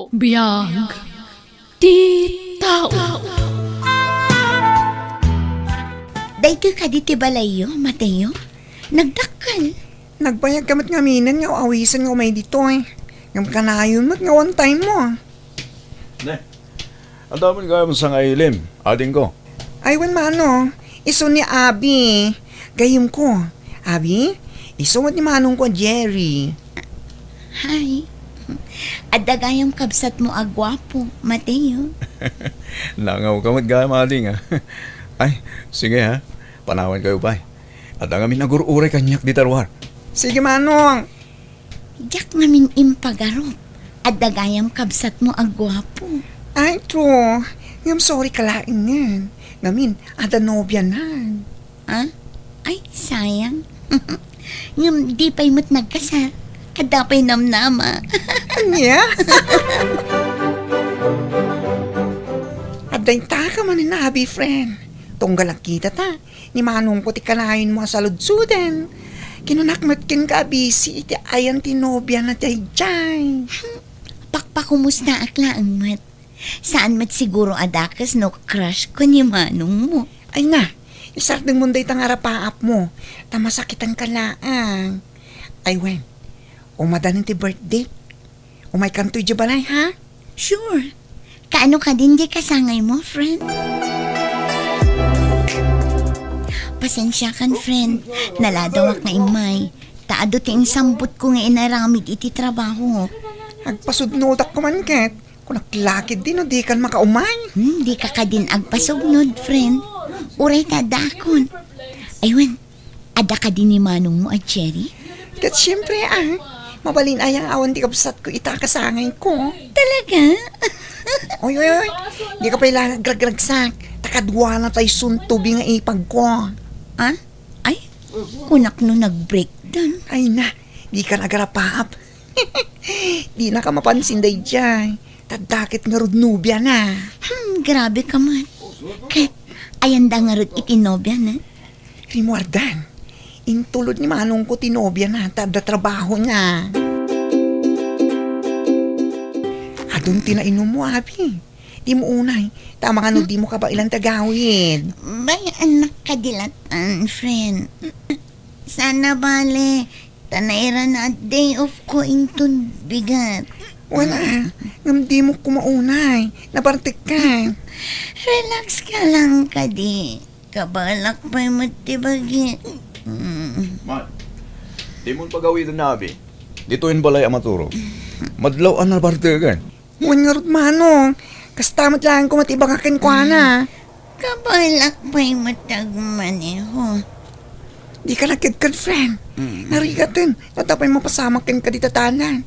Biyag ti tao. Dahil ka di tibalayo, Mateo. Nagdakal. Nagbayag kamat ngaminan nga awisan nga umay dito eh. Ngam kanayon mat nga one time mo. Ne, ang dami kaya mo sa ngailim, ating ko. Ay wan mano, iso ni Abi. Gayom ko. Abi, iso ni manong ko Jerry. Hi. Adagayang kabsat mo agwapo, Mateo. Langaw ka gaya mating ha. Ay, sige ha, panawan kayo pa. At ang amin nagururay kanyak di tarwar. Sige manong. Diyak ngamin impagarop. Adagayang kabsat mo agwapo. Ay true. Ngam sorry kalain yan. Ngamin, ada nobya na. Ha? Ay, sayang. Ngam di pa'y mo't nagkasal. Kadapay namnama. Anya? Aday ta ka man na Abi friend. Tunggalak kita ta. Ni manong ko ti kalain mo sa ludsudan. Kinunakmat kin ka busy iti ayan ti nobya na tay jay. Pakpakumusta aklaan mat. Saan mat siguro adakas no crush ko ni manong mo. Ay na, isardeng munday tang arapaap mo. Tamasakitan ka laang. Ay wen, umadanin ti birthday. Umay kantoy di balay ha? Sure. Kaano ka din di kasangay mo, friend? Pasensya kan, friend. Naladawak na imay. Taado ting sambot ko nga inaramid iti trabaho. Agpasudnodak ko man ket. Kung naklakid din o di kan makaumay. Di ka ka din agpasugnod, friend. Uray ka dakon. Aywan, ada ka din ni manong mo at Cherry? Kat siyempre mabalin ayang awan di kapsat ko itakasangay ko. Talaga? Oy, di ka pa ilang gragragsak. Takadwa na tayo suntubi nga ipag ko. Ha? Ay, kunak no nag-breakdown. Ay na, di ka nagarapaap. Di na ka mapansin day dyan. Tadakit nga rod nubya na. Grabe ka man. Kahit ayan da nga rin itinobya na. Rimuardan, intulod ni manong ko tinobya na tada trabaho niya. Adun tinainom mo, Abi. Di mo unay. Tama ka no, di mo ka ba ilang tagawid? Bay, anak kadilatan, friend. Sana bale, tanayra na day off ko intun bigat. Wala. Ngam di mo kumaunay. Napartik ka. Relax ka lang, kadi. Kabalak pa'y matibagi. Man, di mo pagawin na nabi. Ditoin balay amaturo. Madlaw ang nabartagan. Huwag nga rot manong. Kastamat lang ko matibagakin ko na. Kabalak pa'y matagmaneho. Di ka nagkidkad, friend. Narigatin. Tatapay mapasamakin ka di tatanan.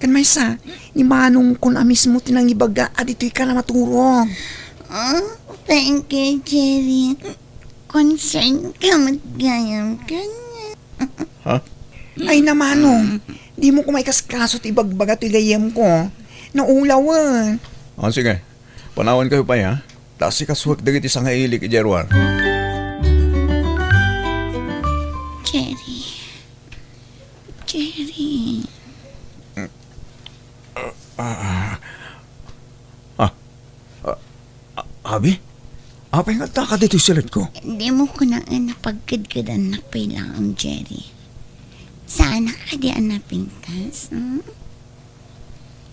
Kan may sa, ni manong kun amis mo tinang ibaga at ito'y ka na maturong. Oh, thank you, Jerry. Concern ka matgayam ka na. Ha? Ay na manong, di mo ko may kaskaso at ibagbaga ito'y gayam ko. Naulawan. Sige, panawan kayo pa ha. Tapos ikaswag dagit isang hailik ijerwar. Jerry. Jerry. Abi? Apa yung ataka dito silat ko? Hindi mo ko na napagkadkadan na pailang ang Jerry. Saan ka di anapin kas?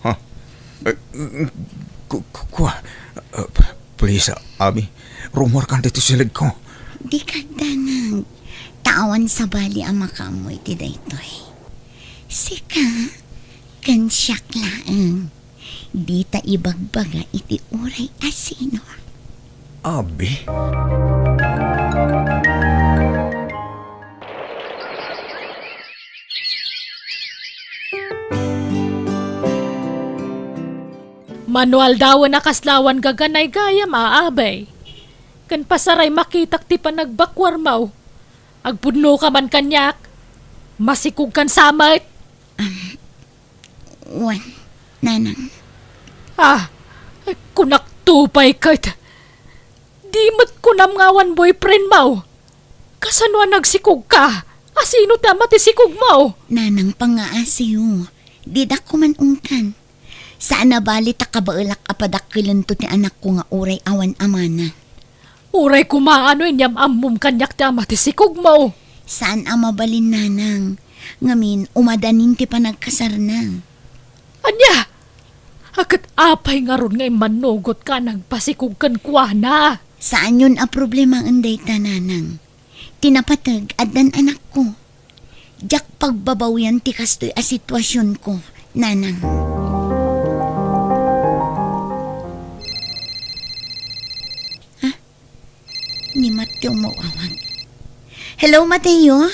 Ha? Please, Abi. Rumor ka dito silat ko. Di ka danang. Tawan sa bali ang makamoy ti daytoy. Sika, kansyak laang. Di ta ibagbaga iti uray asino. Abi? Manual daw na kaslawan gaganay gaya maabay. Kan pasaray makitak ti panagbakwar mau. Agpudno ka man kanyak. Masikog kan samay. Wan, nanang. Kunak tupay kahit. Di mat kunam ngawan boyfriend mau. Kasanwa nagsikog ka? Asino tama ti sikog mo? Nanang pangaasiyo. Di da ko man ungkan. Saan na bali takabailak apadakilan to ti anak ko nga uray awan amana. Uray kumaano inyam ammum kanyak ti ama ti sikog mo. Saan ang mabalin nanang? Ngamin, umadanin ti panagkasarnang. Anya? Akat apay nga ron ngay manugot ka nagpasikog kan kwa na. Saan yun a problema ang day nanang? Tinapatag adan anak ko. Jak pagbabawian ti kastoy a sitwasyon ko, nanang. Ha? Ni Mateo mawawag. Hello, Mateo?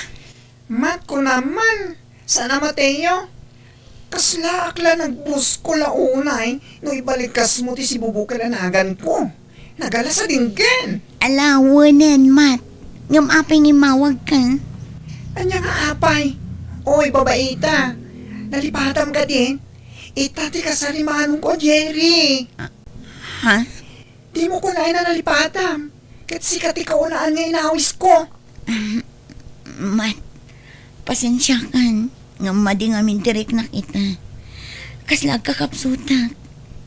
Mat ko naman. Sana Mateo? Kasla akla nagbus ko launay no ibalikas mo ti si bubukalanagan ko. Nagala sa dinggan. Alawanan, Mat. Ngam apay ni mawag ka. Anya nga apay. Oy, babaita. Nalipatam ka din. Itati ka sa limanong ko, Jerry. Ha? Di mo ko na nalipatam. Kat sikat ikaw unaan nga inawis ko. Mat, pasensya kan. Ngam madi ngamin direk na kita. Kaslag kakapsutak.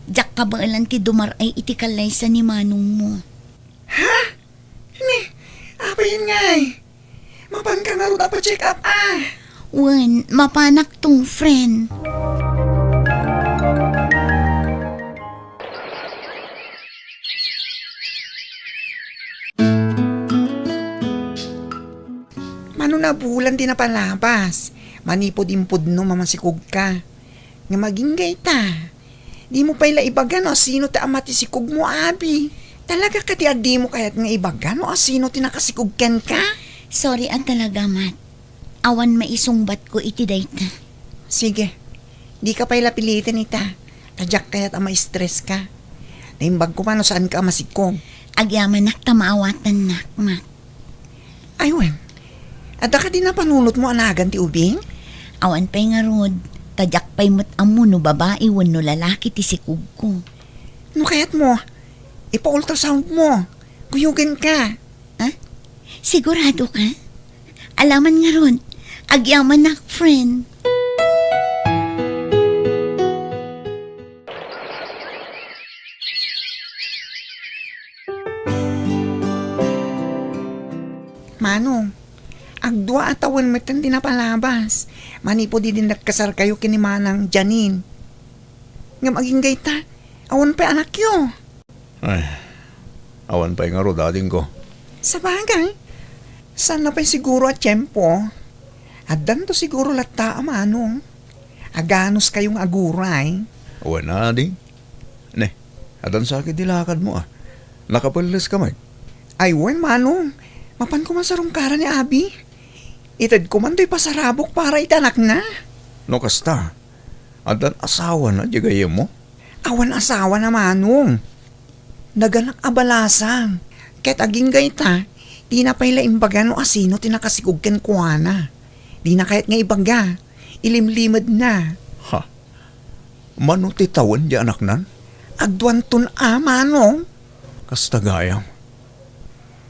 Jak ka ba alam ti dumar ay itikalay sa ni manong mo. Ha? Apa yun nga eh? Mapan ka nga ro dapat check up Wan, mapanak tong friend. Mano na bulan din na palabas. Manipod-impod no mamasikog ka. Nga maging gayta. Di mo pa ila ibagan o sino ta amati sikog mo, abi. Talaga ka ti adi mo kayat nga ibagan o sino ti nakasikog ken ka? Sorry ang talaga, Mat. Awan maisungbat ko iti dayta. Sige, di ka pa ila pilitin ita. Tadyak kayat ama stress ka. Naimbag ko man o saan ka masikog. Agyaman nak tamaawatan nak, Mat. Aywen, ada ka din na panunot mo anagan ti ubing? Awan pa'y nga rod. Tadyak pa'y matamu no babae no lalaki ti sikog ko. No kayat mo, ipa-ultrasound mo. Kuyugin ka. Ha? Sigurado ka? Alaman nga ron. Agyaman nak, friend. Manong, agdua atawan metan din na palabas. Manipo di din nagkasar kayo kinimanang Janine. Nga maging gayta, awan pa anak yo. Ay, awan pa nga ro dating ko. Sa bagay, sana pa'y siguro at tiyempo. Adan to siguro lata manong. Aganos kayong aguray. Awan na, ding. Ne, adan sa akin dilakad mo Nakapalis ka man. Ay, wen manong. Mapan ko man sa rungkara ni Abi. Itad ko man do'y pasarabok para itanak na. No kasta, adan asawa na jagayin mo. Awan asawa na manong. Naganak abalasang. Ket aging gayta, di na pa'y laimbagan o asino tinakasigog ken kuana. Di na kahit nga ibaga. Ilimlimad na. Ha? Mano ti tawan di anak nan? Agduan tun manong. Kasta gayam.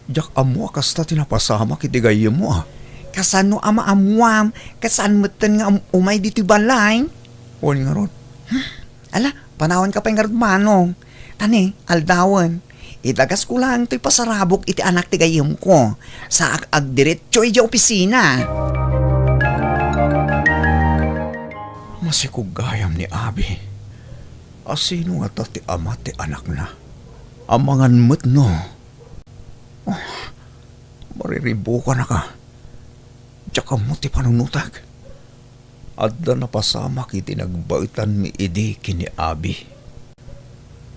Jak amo kasta tinapasama kiti gayam mo Kasano ama amuam, kasan meten nga umay dito balay. Wani nga ron. Ala, panawan ka pa nga rin manong. Tani, aldawan. Itagas ko lang to'y pasarabok iti anak ti gayam ko. Sa agdiretso iti opisina. Masikog gayam ni Abi. Asino nga ti ama ti anak na? Amangan mo't no. Oh, mariribo ka na ka. Tsaka mo ti panunutag. Adda na pasama kiti nagbaitan mi idi kini Abi.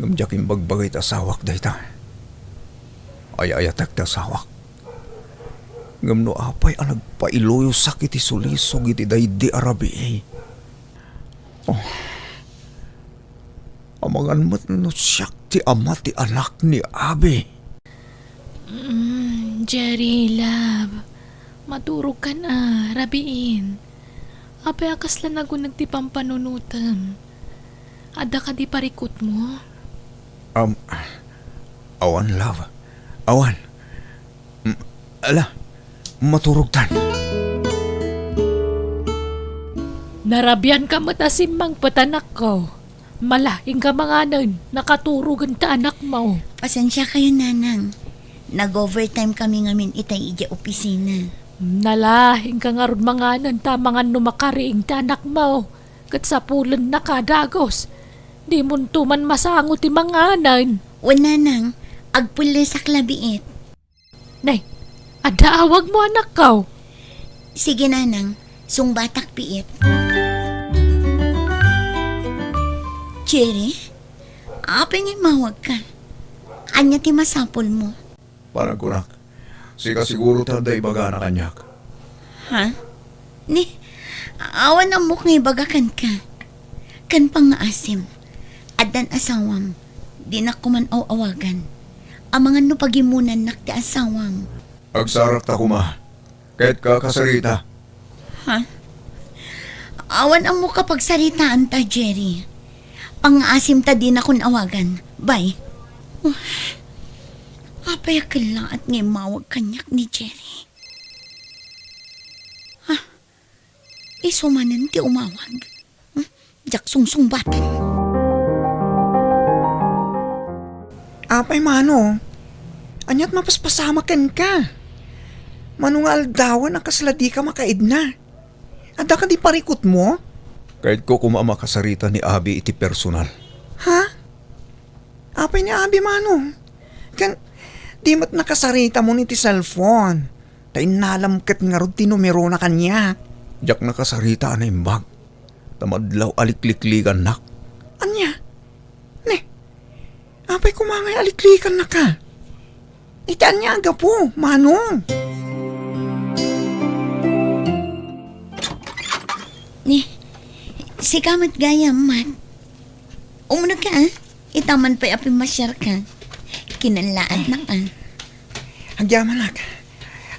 Ngamjakin bagbagay ta sawak dayta. Ay-ayatag ta sawak. Ngamno apay ang nagpailoyo sakit isulisog iti daydi arabi. Oh, amangan mo't no siyak ti ama ti anak ni Abi. Jerry, love. Maturog ka na, rabiin. Apay akas lang ako nagtipang panunutan. Ada ka di parikot mo? Awan, love. Awan. Ala, maturog tan. Narabyan ka matasimmang patanak ko. Malahing ka mga nun, nakaturugan ta anak mo. Pasensya kayo, nanang. Nag-overtime kami ngamin itay ija opisina. Nalahing ka nga ron mga nun, tamangan numakariing ta anak mo. Kat sa pulan na kadagos. Di mo man masangot ti mga nun. O nanang, agpuli sa klabiit. Nay, adaawag mo anak ko. Sige nanang, sungbatak piit. Jerry, apay nga mawag ka. Anya ti masapol mo. Parang kunak. Sika siguro tanday baga na kanyak. Ha? Ni, awan ang mukha bagakan ka. Kan pang asim. Adan asawam. Di na kuman awagan. Ang mga nupagimunan nakti asawam. Agsarak ta kuma. Kahit ka kasarita. Ha? Awan ang mukha pagsaritaan ta, Jerry. Pang-asim ta din akong awagan. Bye. Apay akala at ngay mawag kanyak ni Jerry. Ha? Isumanan ti umawag. Jak sungsung batan. Apay mano, anyat mapaspasamakan ka. Manungal dawan ang kasladi ka makaidna. Ada ka di parikot mo? Kahit ko kumama kasarita ni Abi iti personal. Ha? Apay ni Abi mano. Kan, di mat nakasarita mo ni ti cellphone. Tay nalamkat nga ron ti numero na kanya. Jak nakasarita na imbag. Tamadlaw alikliklikan nak. Anya? Ne, apay kumangay aliklikan na ka. Itaan niya aga po, manong. Ni, si kamat gaya man. Umunag ka itaman pa'y api masyar ka. Kinanlaan na ka. Agyaman nak.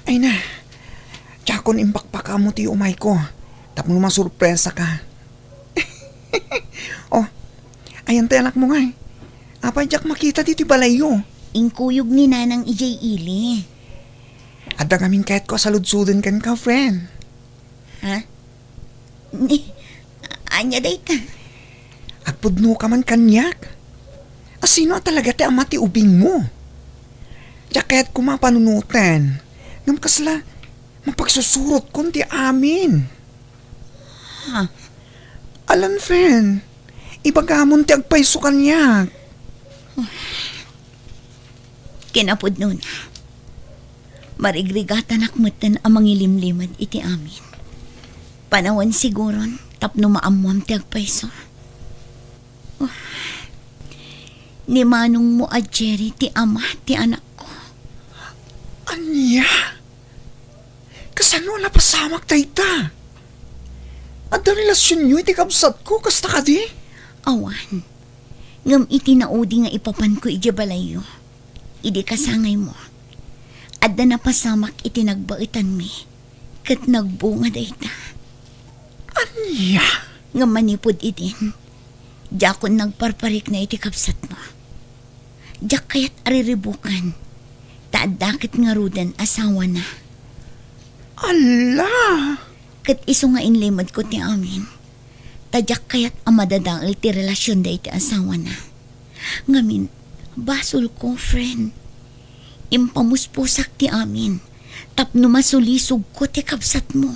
Ay na, tsakon imbakpaka mo ti umay ko. Tapos masurpresa ka. Oh, ayan tayo anak mo nga eh. Apay jak makita dito balayo. Ingkuyog ni nanang ijay ili. Ada kamin kahit ko saludsudin kan ka, friend. Ha? Ni, anya day ta. Agpudno ka man kanyak. Asino talaga ti ama ti ubing mo? Jak kahit kumapanunutan. Ngam kasla, mapagsusurot kon ti amin. Ha? Alan, friend. Ibagamon ti agpayso kanyak. Kinapod nun. Marigrigatan akmutan ang mangilimlimad iti amin. Panawan siguron, tapno maamuam ti agpayso. Ni manong mo a Jerry ti ama ti anak ko. Anya? Kasano na pasamak tayo ta? At ang relasyon nyo iti kabsat ko, kasta ka di? Awan. Ngam iti naudi nga ipapan ko iti balayo. Idi kasangay mo. Adda na pasamak iti nagbaitan mi. Kat nagbunga dayta. Anya? Nga manipod itin. Jakon nagparparik na iti kapsat mo. Jak kayat ariribukan. Taadakit nga rudan asawa na. Ala! Kat iso nga inlimad ko ti amin. Tadyak kayat amadadangil ti relasyon da iti asawa na. Ngamin, basol ko, friend. Impamuspusak ti amin. Tapno masulisog ko ti kapsat mo.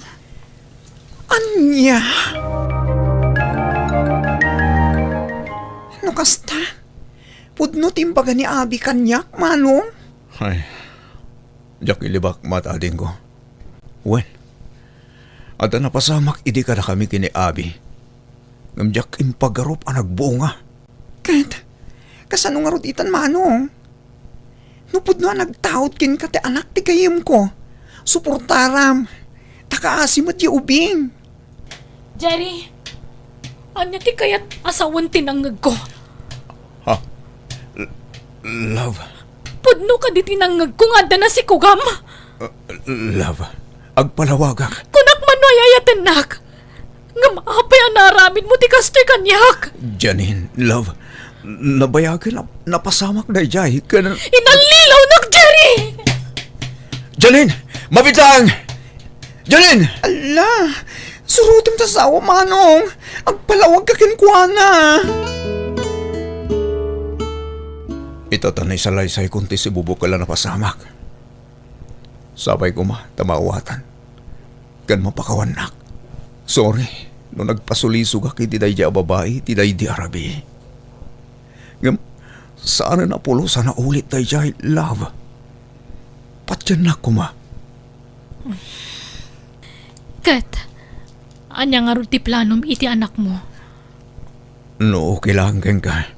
Anya? No kasta? Pudno timbaga ni Abi kanyak, manong? Ay, jak ilibak matadin ko. Wen, at napasamak idi ka na kami kini Abi. Ngamjak impagarup ang nagbunga. Kat, kasano nga rutitan, manong? Nupudno nagtaot kin ka ti anak ti kayim ko. Suportaram. Takaasim at ubing. Jerry, anya ti kayat asawan tinangag ko. Ha? Love? Pudno ka di tinangag ko nga na si Kugam. Love, agpalawagak. Kunak manoy ayatanak. Nga maapay ang naramin mo ti kastoy kanyak. Janine, love, nabayagan napasamak na ijay ka na... Inalilaw nak, Jerry! Janine! Mabitang! Janine! Ala, surutim ta sawa, manong. Agpalawag ka kinkwana. Itatanay sa laysay kunti si bubok kala na pasamak. Sabay ko tamawatan. Kan mapakawanak. Sorry, no nagpasulisog aki ti day di babae, ti day di arabi. Ngam, saan na pulo sana ulit day di love? Patyan na kuma. Kat, anya nga ron ti planom iti anak mo. No, kailangan ka.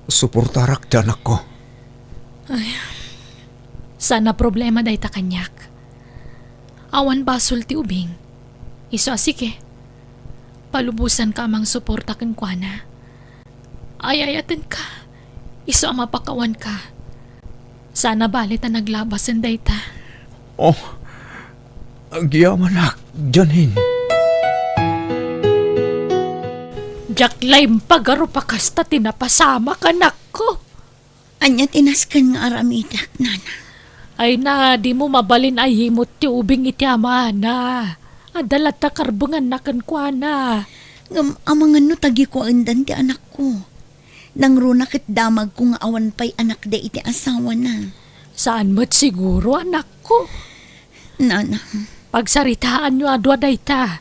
Suportarak ti anak ko. Sana problema day ta kanyak. Awan basol ti ubing. Iso asike. Palubusan ka amang suporta ken kuana. Ayayaten ka. Iso ang mapakawan ka. Sana balit na naglabasan day ta. Oh, agyaman ak, Janin. Jaklaim pagaro pakasta tinapasama kanak ko. Anya tinaskan nga aramidak, nana. Ay na, di mo mabalin ay himot ti ubing iti amana. Adalat ta karbungan na kan kuana. Ngam amangan no tagi ko andan ti anak ko. Nang runakit damag ko nga awan pa'y anak de iti asawa na. Saan mo't siguro anak ko? Nana, Pagsaritaan nyo adwa day ta.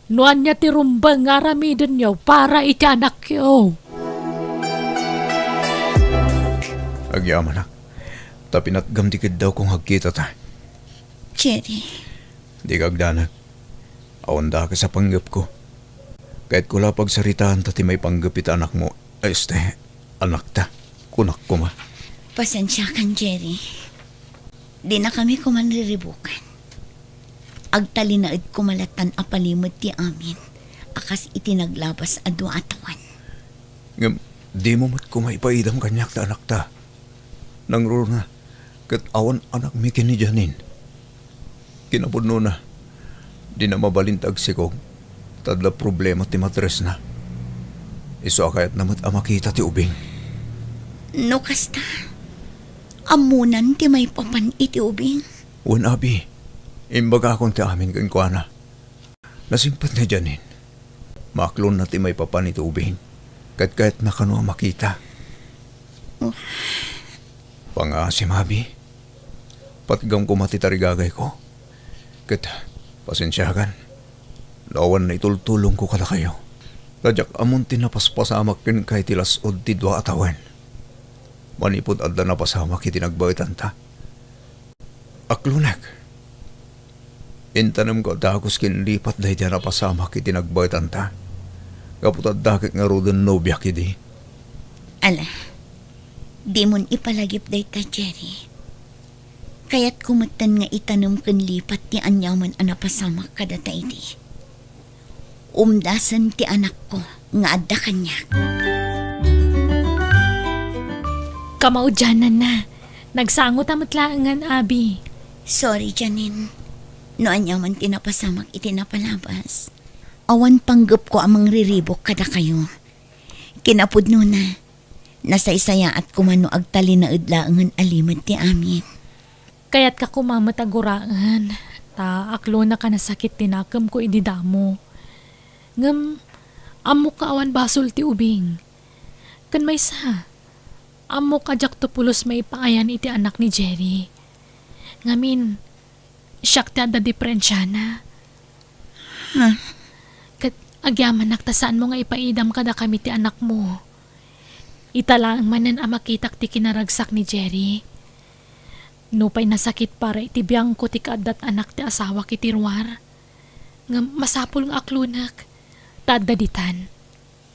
Nuan niya ti rumbang nga ramidin nyo para iti anak yo. Agyaman ak. Tapi natgamdikid daw kung hagkita ta. Cherry, Di kagdanag. Awan da ka sa panggap ko. Kahit kula pagsaritaan ta ti may panggapit anak mo. Anak ta. Kunak ko ma. pasensya kan, Jerry. Di na kami kumanriribukan. Agtalinaid kumalatan apalimod ti amin. Akas itinaglabas adu atawan. Ngam, di mo mat kumaipaidam kanyak ta anak ta. Nangrur nga, kat awan anak mi kini Janin. Kinapudno na, di na mabalintag sikog. Tadla problema ti matres na. Iso akayat namat amakita ti ubing. No kasta, amunan ti may papan iti ubing. Wan abi, imbaga akong ti amin kan kuana. Nasingpat na Janin. Maklon na ti may papan iti ubing. Kat kahit nakano makita. Pangasim abi. Patgam ko matitarigagay ko. Kat pasensyakan. Lawan na itultulong ko kada kayo. Tadyak amon tinapaspasamak kin kay tilasod ti dua atawan. Manipod adda na pasamak itinagbaytan ta. Aklunak. Intanam ko dagos kin lipat dahi dyan na pasamak itinagbaytan ta. Kaputad dakik nga rodan nobyak idi. Ala, di mon ipalagip day ta, Jerry. Kaya't kumatan nga itanong kan lipat ti anyaman anapasamak kada ta iti. Umdasan ti anak ko nga adda kanyak. Kamaudyanan na. Nagsangot amat laangan, abi. Sorry, Janin. No anyaman tinapasamak itinapalabas. Awan panggap ko amang riribok kada kayo. Kinapudno na. Nasaysaya at kumano agtali na idlaangan alimad ti amin. Kaya't ka kumamataguraan. Ta, aklo na ka na sakit tinakam ko ididamo. Ngam, amo ka awan basol ti ubing. Kan may sa, amo ka jak to pulos may paayan iti anak ni Jerry. Ngamin, siyak ti ada diferensya na. Kat agyaman naktasaan mo nga ipaidam kada kami ti anak mo. Italaang manan ang makitak ti kinaragsak ni Jerry. Nupay nasakit para itibiyang ko ti kaadat anak ti asawa kitirwar. Nga masapul nga aklunak. Tadaditan.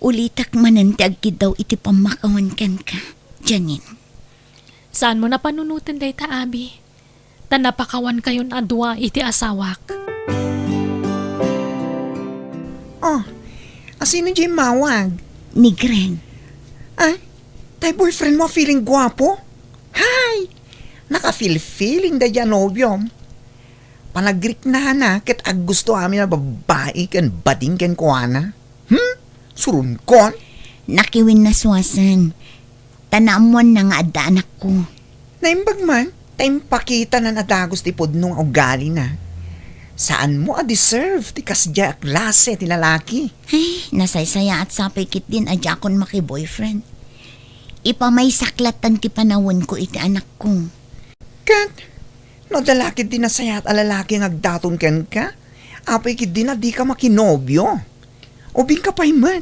Ulitak manan ti agkid daw iti pamakawan kan ka, Janin. Saan mo napanunutan day ta, abi? Tanapakawan kayon adwa iti asawak. Oh, asino dyan mawag? Ni Greg. Ay, tay boyfriend mo feeling gwapo? Hay! Naka-feeling da dyan nobyom. Panagrik na na, kat ag gusto amin na babae kan bading kan kuana. Surun kon? Nakiwin na swasan. Tanamuan na nga adda anak ko. Naimbag man, tayong pakita na nadagos ti podnong ugali na. Saan mo a-deserve ti kasya klase ti lalaki? Ay, nasaysaya at sapay kit din adya kon maki-boyfriend. Ipamay saklatan ti panawon ko iti anak ko. Kat, no dalakid din na sayat alalaki ngagdaton ken ka, apay kid din na di ka makinobyo. Ubing ka pa'y mat,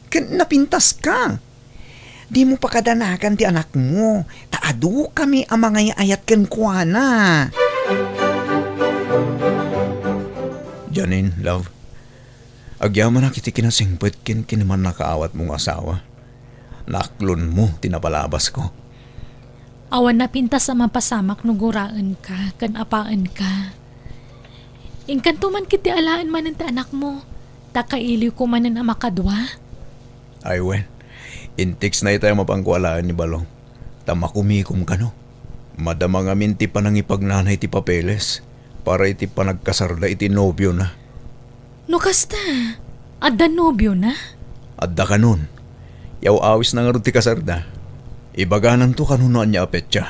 ken napintas ka. Di mo pa kadanakan ti anak mo, taadu kami ang mga ayat ken kuana. Janine, love. Agyaman na kiti kinasingpet kin kinaman nakaawat mong asawa. Naklon mo, tinapalabas ko. Awan na pintas sa mapasamak no guraan ka, kan apaan ka. Ingkanto man kiti alaan man ang anak mo, takailiw ko man ang makadwa. Ay, wen. Intiks na itayo mapangkualaan ni Balong. Tamakumikom ka no. Madama nga minti pa nang ipagnanay ti papeles. Para iti panagkasarda iti nobyo na. No kasta, adda nobyo na? Adda ka nun. Yaw awis na nga rin ti kasarda. Ibaganan to kanunoan niya apetya.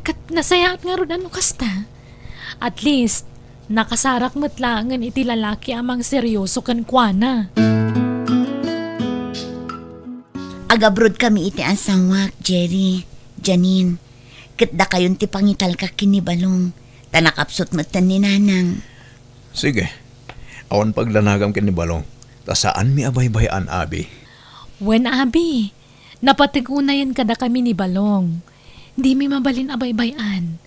Kat nasayaat nga ron ano kasta. At least, nakasarak matlangan iti lalaki amang seryoso kan kuana. Agabrod kami iti asawak, Jerry, Janine. Kitda kayon ti pangital ka kinibalong. Tanakapsot mo tan ni nanang. Sige. Awan paglanagam kin ni Balong. Ta saan mi abay-bayan, abi? Wen abi, napatigunayan kada kami ni Balong. Di mi mabalin abay-bayan.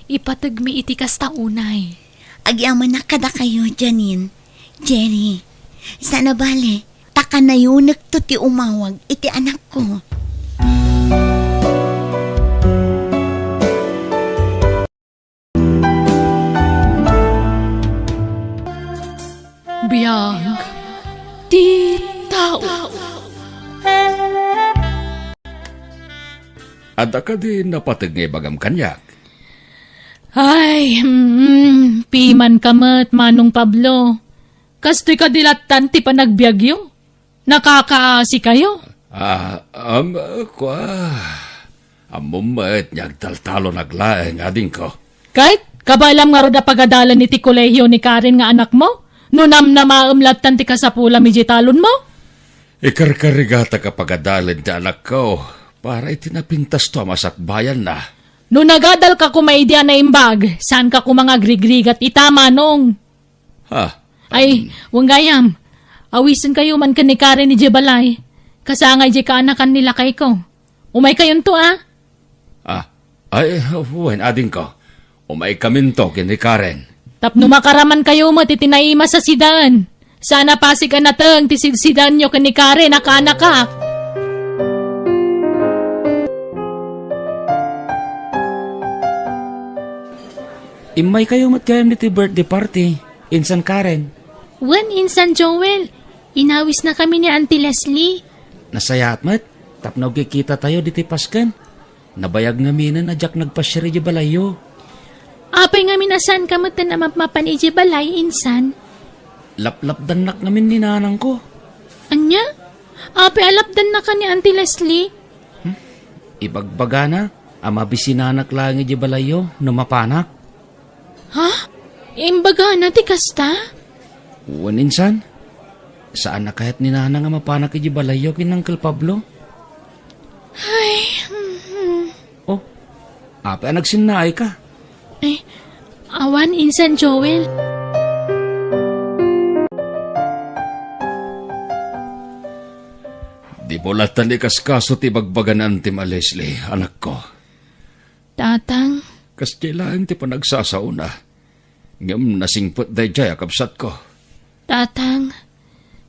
Ipatag mi iti kasta unay. Agyaman na kada kayo, Janine. Jerry, sana bale, taka na yunak to ti umawag iti anak ko. Biyag, di tao. Adda ka din napatag nga bagam kanyak. Ay, piman kamat, Manong Pablo. Kastoy ka dilatan ti panagbiagyo. Nakakaasi kayo. Amumat niyag taltalo naglaeng ading ko. Kahit kabalam nga roda pagadalan iti kolehiyo ni Karen nga anak mo, nunam na maumlatan ti kasapula mi jitalon mo? Ikarkarigata ka pagadalan ti anak ko para itinapintas to masakbayan na. No nagadal ka kumaidya na imbag, saan ka kumanga grigrigat itama nung? Ha? Ay, wanggayam, awisan kayo man ka ni Karen ni Jebalay. Kasangay je ka anakan nila kay ko. Umay kayon to Wen ading ko. Umay kaminto kini Karen. Tapno makaraman kayo mo titinaima sa sidaan. Sana pasig anatang tisidsidan nyo kani Karen nakaanakak. Imay kayo matgayam niti birthday party. Insan Karen. Wan insan Joel, inawis na kami ni Auntie Leslie. Nasayat mat. Tapnaw kikita tayo diti pasken. Nabayag nga minan ajak nagpasyari di balayo. Apay nga minasan ka matan na mapapan iji balay insan. Laplapdan nak namin ni nanang ko. Anya? Apay alapdan na ka ni Auntie Leslie. Ibagbaga na. Ama bisinanak lang iji balayo no mapanak. Ha? Imbaga na ti kasta? Uwan insan. Saan na kahit ni nanang nga mapanak iji balayo kin Uncle Pablo? Ay, Oh, apay nagsinnaay ka. awan insan Joel. Di mo latan ikaskaso ti bagbagan ti Leslie, anak ko. Tatang, Kas kailangan ti panagsasauna. Ngam nasingpot day jay akabsat ko. tatang.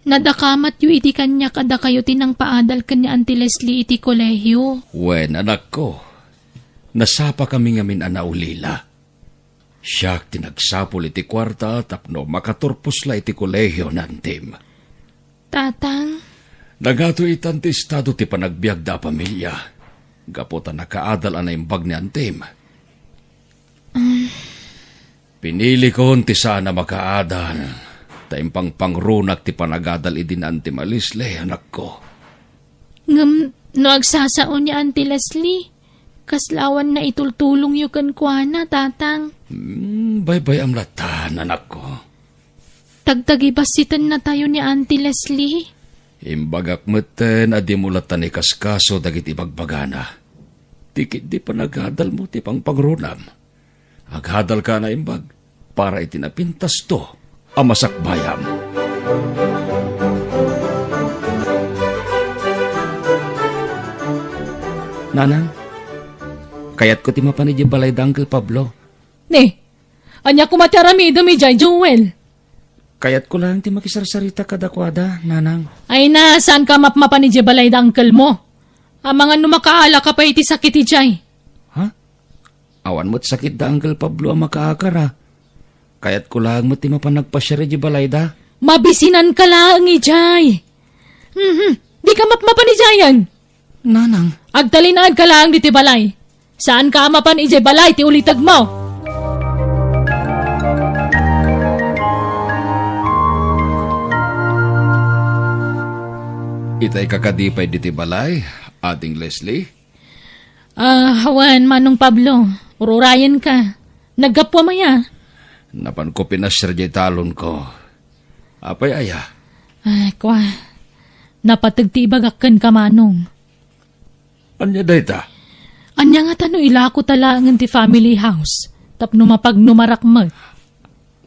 Nadakamat yu iti kanya kada kayo tinang paadal kanya Auntie Leslie iti kolehiyo. Wen, anak ko. Nasapa kami ngamin anaulila. Siyak tinagsapol iti kwarta tapno makaturpos la iti kolehiyo nantim. Tatang, Nagato itan ti estado ti panagbiag da pamilya. Gaputan nakaadal anay imbag ni antim. Pinili ko ti sana makaadal. Taimpang pangrunak ti panagadal idin antim Leslie, anak ko. ngam no agsasaon ni Auntie Leslie. Kaslawan na itultulong yu kan kuana, tatang. Bye-bye amlatan, anak ko. Tagtagibasitan na tayo ni Auntie Leslie. Imbagak meten adi mulatan ni kaskaso dagiti bagbagana. Tikit di pa naghadal mo ti pang pagrunam. Aghadal ka na imbag para itinapintas to amasakbayam. Nanang, kayat ko ti mapanidya balay da Uncle Pablo. Ne, anya kumataramido mi Jay Joel. Kayat ko lang ti makisarsarita kadakwada, Nanang. Ay na, saan ka mapmapanidya balay da uncle mo? Ang mga numakaala ka pa iti sakit ijay. Ha? Awan mo't sakit da Uncle Pablo ang makaakara. Kayat ko lang mo't ti mapanagpasyari di balay da. Mabisinan ka lang ijay. Di ka mapmapanidyayan. Nanang, Agtalinad ka lang diti balay. Saan ka mapan ijay balay ti ulitag mo? Itay kakadipay diti balay, ating Leslie. Hawan, Manong Pablo. Ururayan ka. Nagkapwa maya. Napan ko pinasirjay talon ko. Apay aya. Ay, kwa. Napatagtibagakan ka, Manong. Anya dayta? Anya nga tano ilako talangan ti family house. Tapno mapagnumarak mo.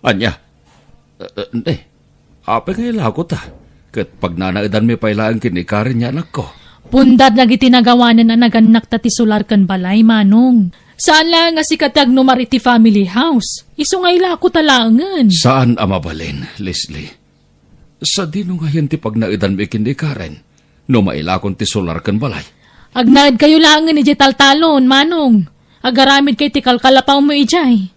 Anya? Apay nga ilako ta. Kat pag nanaidan mi pailaan kinikarin niya anak ko. Pundad lagi tinagawanan na naganak ta ti solar kan balay, Manong. Saan lang nga si katag numar iti family house? Iso nga ilako talangan. Saan amabalin, Leslie? Sa dino nga yan ti pag naidan mi kinikarin. No mailakon ti solar kan balay. Agnaad kayo langan iti taltalon, Manong. Agaramid kay ti kalkalapaw mo ijay.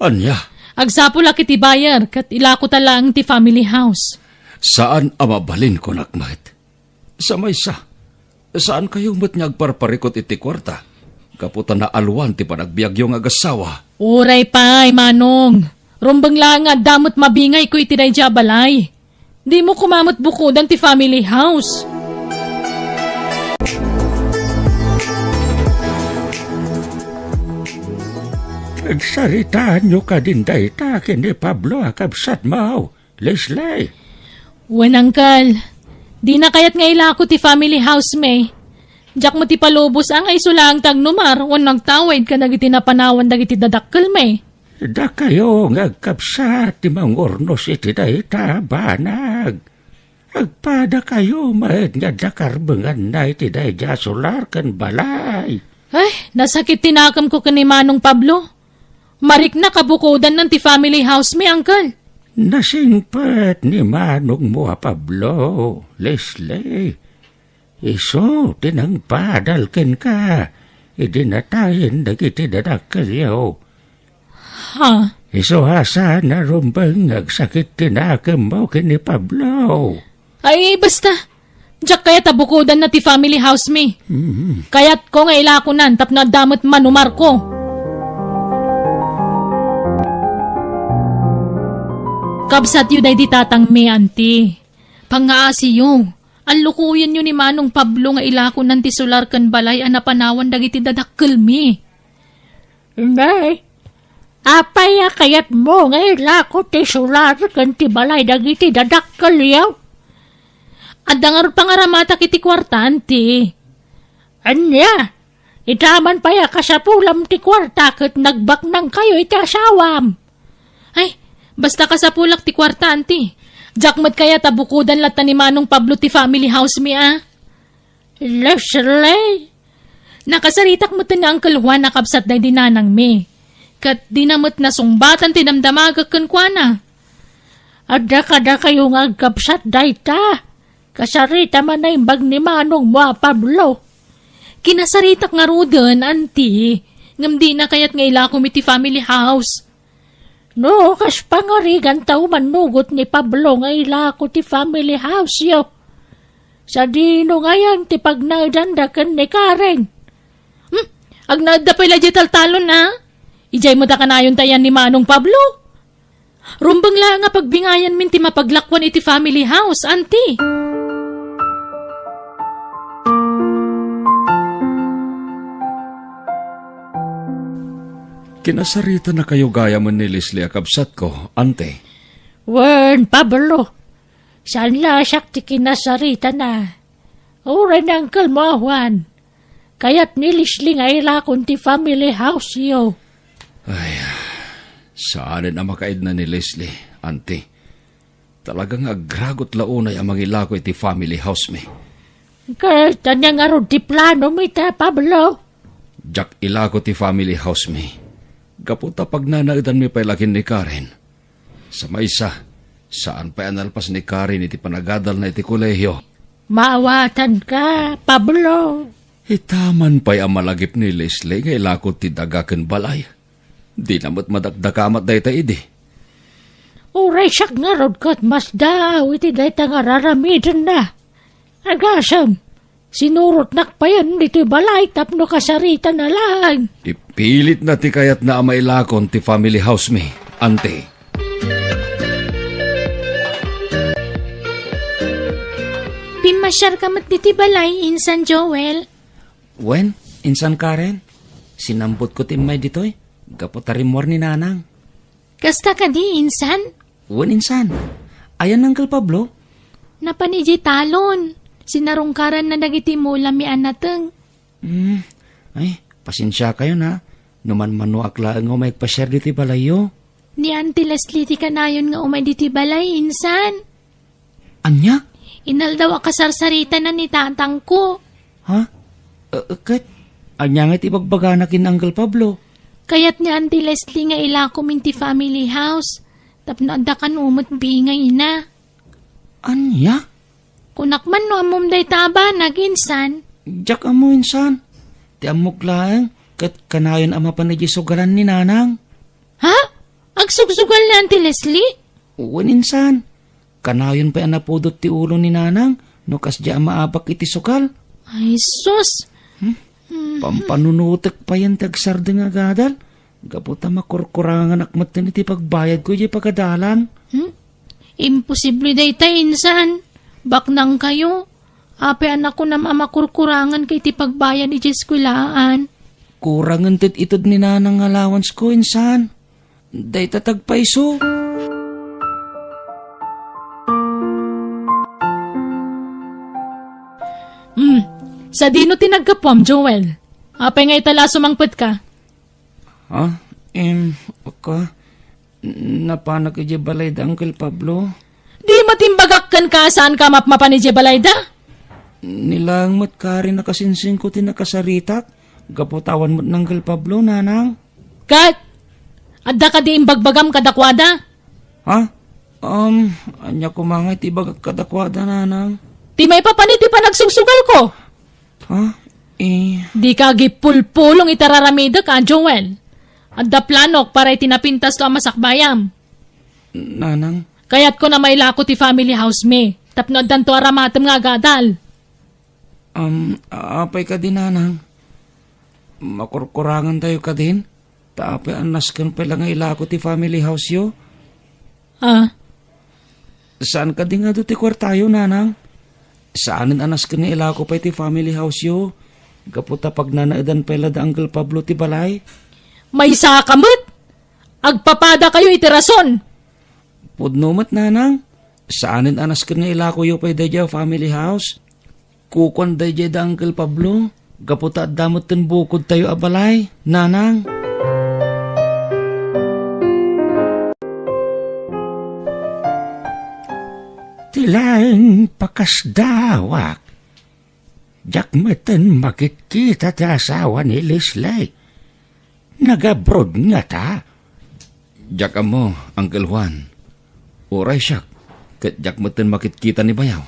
Anya? Agsapula kiti bayar kat ilako talang ti family house. Saan amabalin ko nakmat? Sa maysa. Saan kayo mo't nga agparparikot iti kwarta? Kaputan na alwan ti panagbiagyo nga agasawa. Uray pay, Manong. Rumbang lang nga damot mabingay ko iti dayja balay. Di mo kumamot bukudan ti family house. Nagsaritaan nyo ka din dayta kini Pablo akabsat mo, Leslie. Wanangkal. Di na kayat nga ilako ti family house may. Diyak mo ti palubos ang ay sulang tagnumar wanang tawid ka nagiti napanawan dagiti dadakkel may. Da kayo ngagkabsat ti mangurnos iti dayta banag. Agpada kayo maed nga dakarbengan na iti dayja solar kan balay. Ay, nasakit tinakam ko kani Manong Pablo. Marik na kabukudan ng ti family house may, Uncle. Nasingpet ni Manong mo Pablo, Leslie. Iso, tinangpadal ken ka. Idinatayin dagiti dadakkelyo. Ha? Iso hasa na rumbang agsakit tinakam mo kini Pablo. Ay, basta. Diyak kaya tabukudan na ti family house may. Kaya't ko nga ilakunan tap na damot manumar ko. Kabsat yu day di tatang me, auntie. Pangaasi yu. Alukuyan yu ni Manong Pablo nga ilako ng ti solar kan balay anapanawan dagiti dadakkel mi. Nay, apaya kayat mo nga ilako ti solar kan ti balay dagiti dadakkel yaw. Adangar pangaramata kiti kwarta, auntie. Anya, itaman paya kasapulam ti kwarta kat nagbak nang kayo iti asawam. Ay, basta kasapulak ti kwarta, auntie. Jakmat kaya tabukudan lata ni Manong Pablo ti family house mi, ah. Leslie, nakasaritak mo na Uncle Juan nakabsat day dinanang mi. Kat dinamot na sungbatan ti damdamagak kan kwa na. Adda kada kayo nga agkabsat day ta. Kasarita man na imbag ni Manong mo, Pablo. Kinasaritak nga rudan, auntie. Ngam di na kayat nga ilako mi ti family house. No, kas pangarigan tao manugot ni Pablo nga ilako ti family house yo. Sa dino ngayon ti pagnagdandakan ni Karen. Agnada pala di taltalon na. Ijay mo da kanayon tayan ni Manong Pablo. Rumbang lang nga pagbingayan min ti mapaglakwan iti family house, auntie. Kinasarita na kayo gaya man ni Leslie akabsat ko, ante. Wen, Pablo. Saan lasak ti kinasarita na. Ura na Uncle mo awan. Kaya't nilisling ay lakon ti family house yo. Saan na makaid na ni Leslie, auntie? Talagang agragot launay ang mangilako iti family house me. Kahit tanyang aron ti plano mi ta, Pablo. Jak ilako ti family house me. Kaputa pag nanaidan mi pailakin ni Karen. Sa maysa, saan pa analpas ni Karen iti panagadal na iti kolehiyo? Maawatan ka, Pablo. Itaman pa'y ang malagip ni Leslie nga ilako ti dagaken balay. Di namat madagdakamat dayta idi. Uray siyak nga rod ko't mas daw iti dayta nga raramidan na. Agasam, sinurot nakpayan dito balay tapno kasarita na lang. Ipilit na ti kayat na amailakon ti family house me, ante. Pimasyar ka mat diti balay, Insan Joel. Wen, insan Karen? Sinambot ko ti may ditoy. Gapotarimor ni nanang. Kasta ka di, Insan? Wen, insan. Ayan, Uncle Pablo. Napaniji talon. Sinarungkaran na nagiti mula mi anateng. Ay, pasensya kayo na. Numan manuakla nga umay pa-share diti balayo. Ni Auntie Leslie ti kanayon nga umay diti balay, Insan. Anya? Inal daw akasarsarita na ni tatang ko. Ha? Kat? Anya nga ibagbaga na kin Uncle Pablo. Kaya't ni Auntie Leslie nga ilakom inti family house. Tapno adda kan umot bingay na. Anya? Kunakman no amom day taba naginsan. Jak amo insan. Ti amok laeng. Kat kanayon ama pa na sugaran ni nanang. Ha? Agsugsugal ni Auntie Leslie? Wen insan. Kanayon pa anapudot ti ulo ni nanang. No kasya maabak iti sukal. Ay sus. Pampanunutek pa yan tagsarde nga gadal. Gaputa makurkurangan akmat iti pagbayad ko di pagkadalan. Imposible day ta, Insan. Baknang kayo. Ape anak ko na mamakurkurangan kay ti pagbayan ni Jeskulaan. Kurangan tit itod ni nanang allowance ko, insan. Day tatagpaiso. Sa dino tinagkapom, Joel. Apay nga itala sumangpet ka. Ha? Napanak iti balay da, Uncle Pablo. Di matimbagak kan ka saan ka mapmapa ni Jebalayda? Nilang mat ka rin nakasinsing ko tinakasaritak. Gaputawan mo't ng Uncle Pablo, nanang. Kat, adda ka di imbagbagam kadakwada? Ha? Anya ko mga itibagak kadakwada, nanang. Di may papanit pa nagsugsugal ko. Ha? Di ka gipulpulong itararamida ka, Joel. Adda planok para itinapintas to ang masakbayam. Nanang. Kaya't ko na may lako ti family house me. Tapno addan to aramatem nga gadal. Apay ka din, nanang. Makurkurangan tayo ka din. Tapay anas kan pala nga ilako ti family house yo. Saan ka din nga do ti kwartayo, nanang? Saanin anas kan nga ilako pa ti family house yo? Gaputa pag nanaidan pala da Uncle Pablo ti balay. May sakamot! Agpapada kayo itirason! Pudnumat, nanang. Saanin anas kan nga ilako yo pa da family house? Kukon da da Uncle Pablo. Gaputa at damot ten bukod tayo abalay, nanang. Tilaing pakasdawak. Jakmeten makikita ti asawa ni Leslie. Nag-abroad nga ta. Jak mo, Uncle Juan. Uray siyak, kat jakmeten makikita ni bayaw.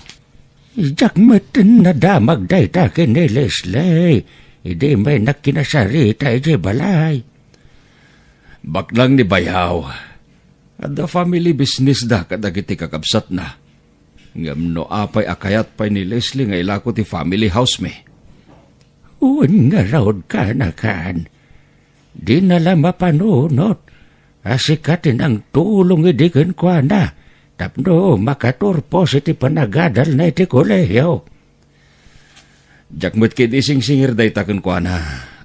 Jakmeten na damag day ta ni Leslie. Hindi may nakinasarita iti balay. Baklang ni bayaw. Ada family business da kadagiti kakabsat na. Ngam no apay akayat pay ni Leslie nga ilako ti family house me. Uwan nga raod ka na kan. Di nala mapanunot. Asikatin ang tulong idikin kwa na. Tapno makaturpos iti panagadal na iti kolehiyo. Jakmet kid ising singir day takon kwa na,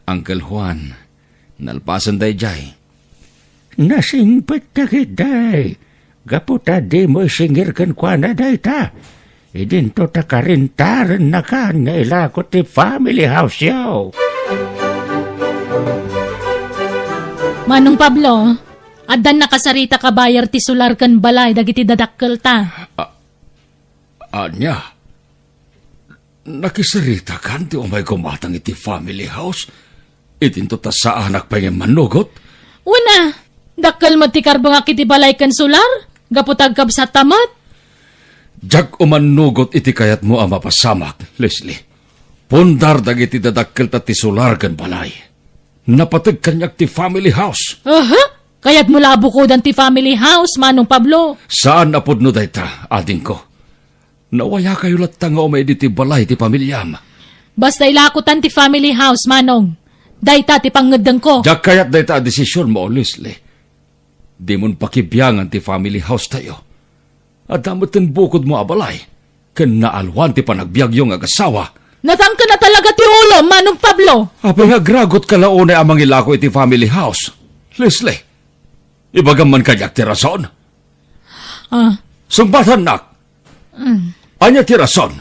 Uncle Juan. Nalpasan day jay. Nasingpet takit day. Gaputa di mo singirkan kwa na dayta. Idinto ta karintaran na ka nga ilako ti family house yaw. Manong Pablo, adan nakasarita ka bayar ti sular kan balay dagiti dadakkel ta. Anya, nakisarita kan ti umay kumatang iti family house. Itinto ta sa anak pa yung manugot. Una, dakkel mo ti karbang akiti balay kan sular? Gaputagkab sa tamat? Jag umanugot iti kayat mo ang mapasamak, Leslie. Pundar dagiti dadakkel ta ti sular kan balay. Napatag kanyak ti family house. Aha, kaya't mula bukodan ti family house, Manong Pablo. Saan napod no dayta, ading ko? Nawaya kayo latta nga umay di ti balay ti pamilyam. Basta ilakutan ti family house, Manong. Dayta ti pangadang ko. Jak kayat dayta a desisyon mo, Leslie. Di mon pakibiyangan ti family house tayo. At damot tin bukod mo abalay. Ken naalwan ti panagbiagyong agasawa. Natangka na talaga ti ulo, Manong Pablo. Apay nga gragot kalaunay amang ilako iti family house. Leslie, ibagam man kanyak ti rason. Sumbatan nak. Anya ti rason.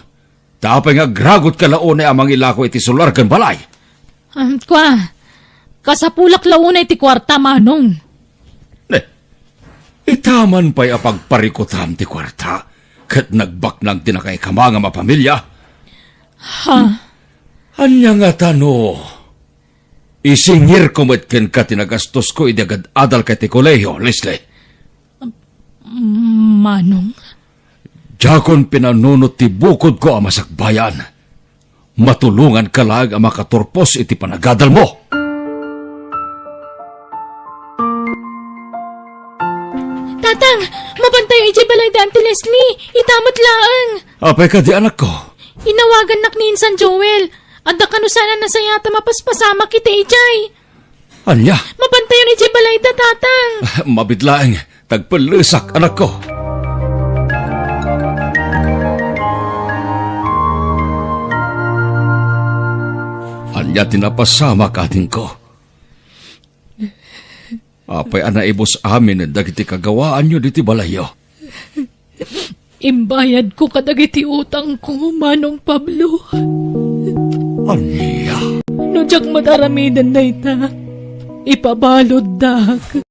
Tapay nga gragot kalaunay amang ilako iti sular ken balay. Kasapulak launay ti kwarta, Manong. Itaman pa'y apagparikutam ti kwarta, kat nagbaknag tinakay kamanga mapamilya. Anya nga tano, isingir ko matken ka tinagastos ko idagad adal kay ti kolehiyo, Leslie. Manong? Jakon pinanunot ti bukod ko ang masakbayan. Matulungan ka lang ang makaturpos iti panagadal mo. Tatang, mabantay yung balay da Auntie Leslie. Itamot laang. Apay ka di anak ko. Inawagan nak ni Insan Joel. At da kanusana na sayata mapaspasama kita ijay. Anya? Mabantay yung balay da, tatang. Mabidlaeng, tagpalusak anak ko. Anya tinapasama ka ating ko. Apay anaibos amin dagiti kagawaan nyo diti balayo. Imbayad ko kadagiti utang ko, Manong Pablo. Anya? Nujak mataramidan na ita. Ipabalod dak.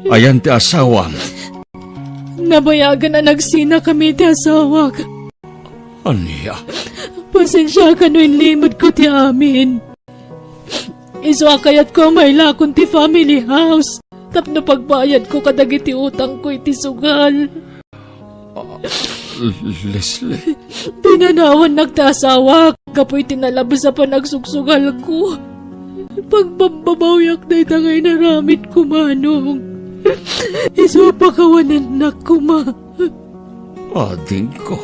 Ayan ti asawang. Nabayagan na nagsina kami ti asawag. Anya? Pasensya ka no limod ko ti amin. Iswa kayat ko may lakon ti family house. Tapno pagbayad ko kadagiti utang ko iti sugal. Leslie? Pinanawan nagtasawa. Kapoy tinalabas sa panagsugsugal ko. Pagbabawyak na itangay naramit ko, Manong. Iswa pakawanan na ko, ma. Ading ko.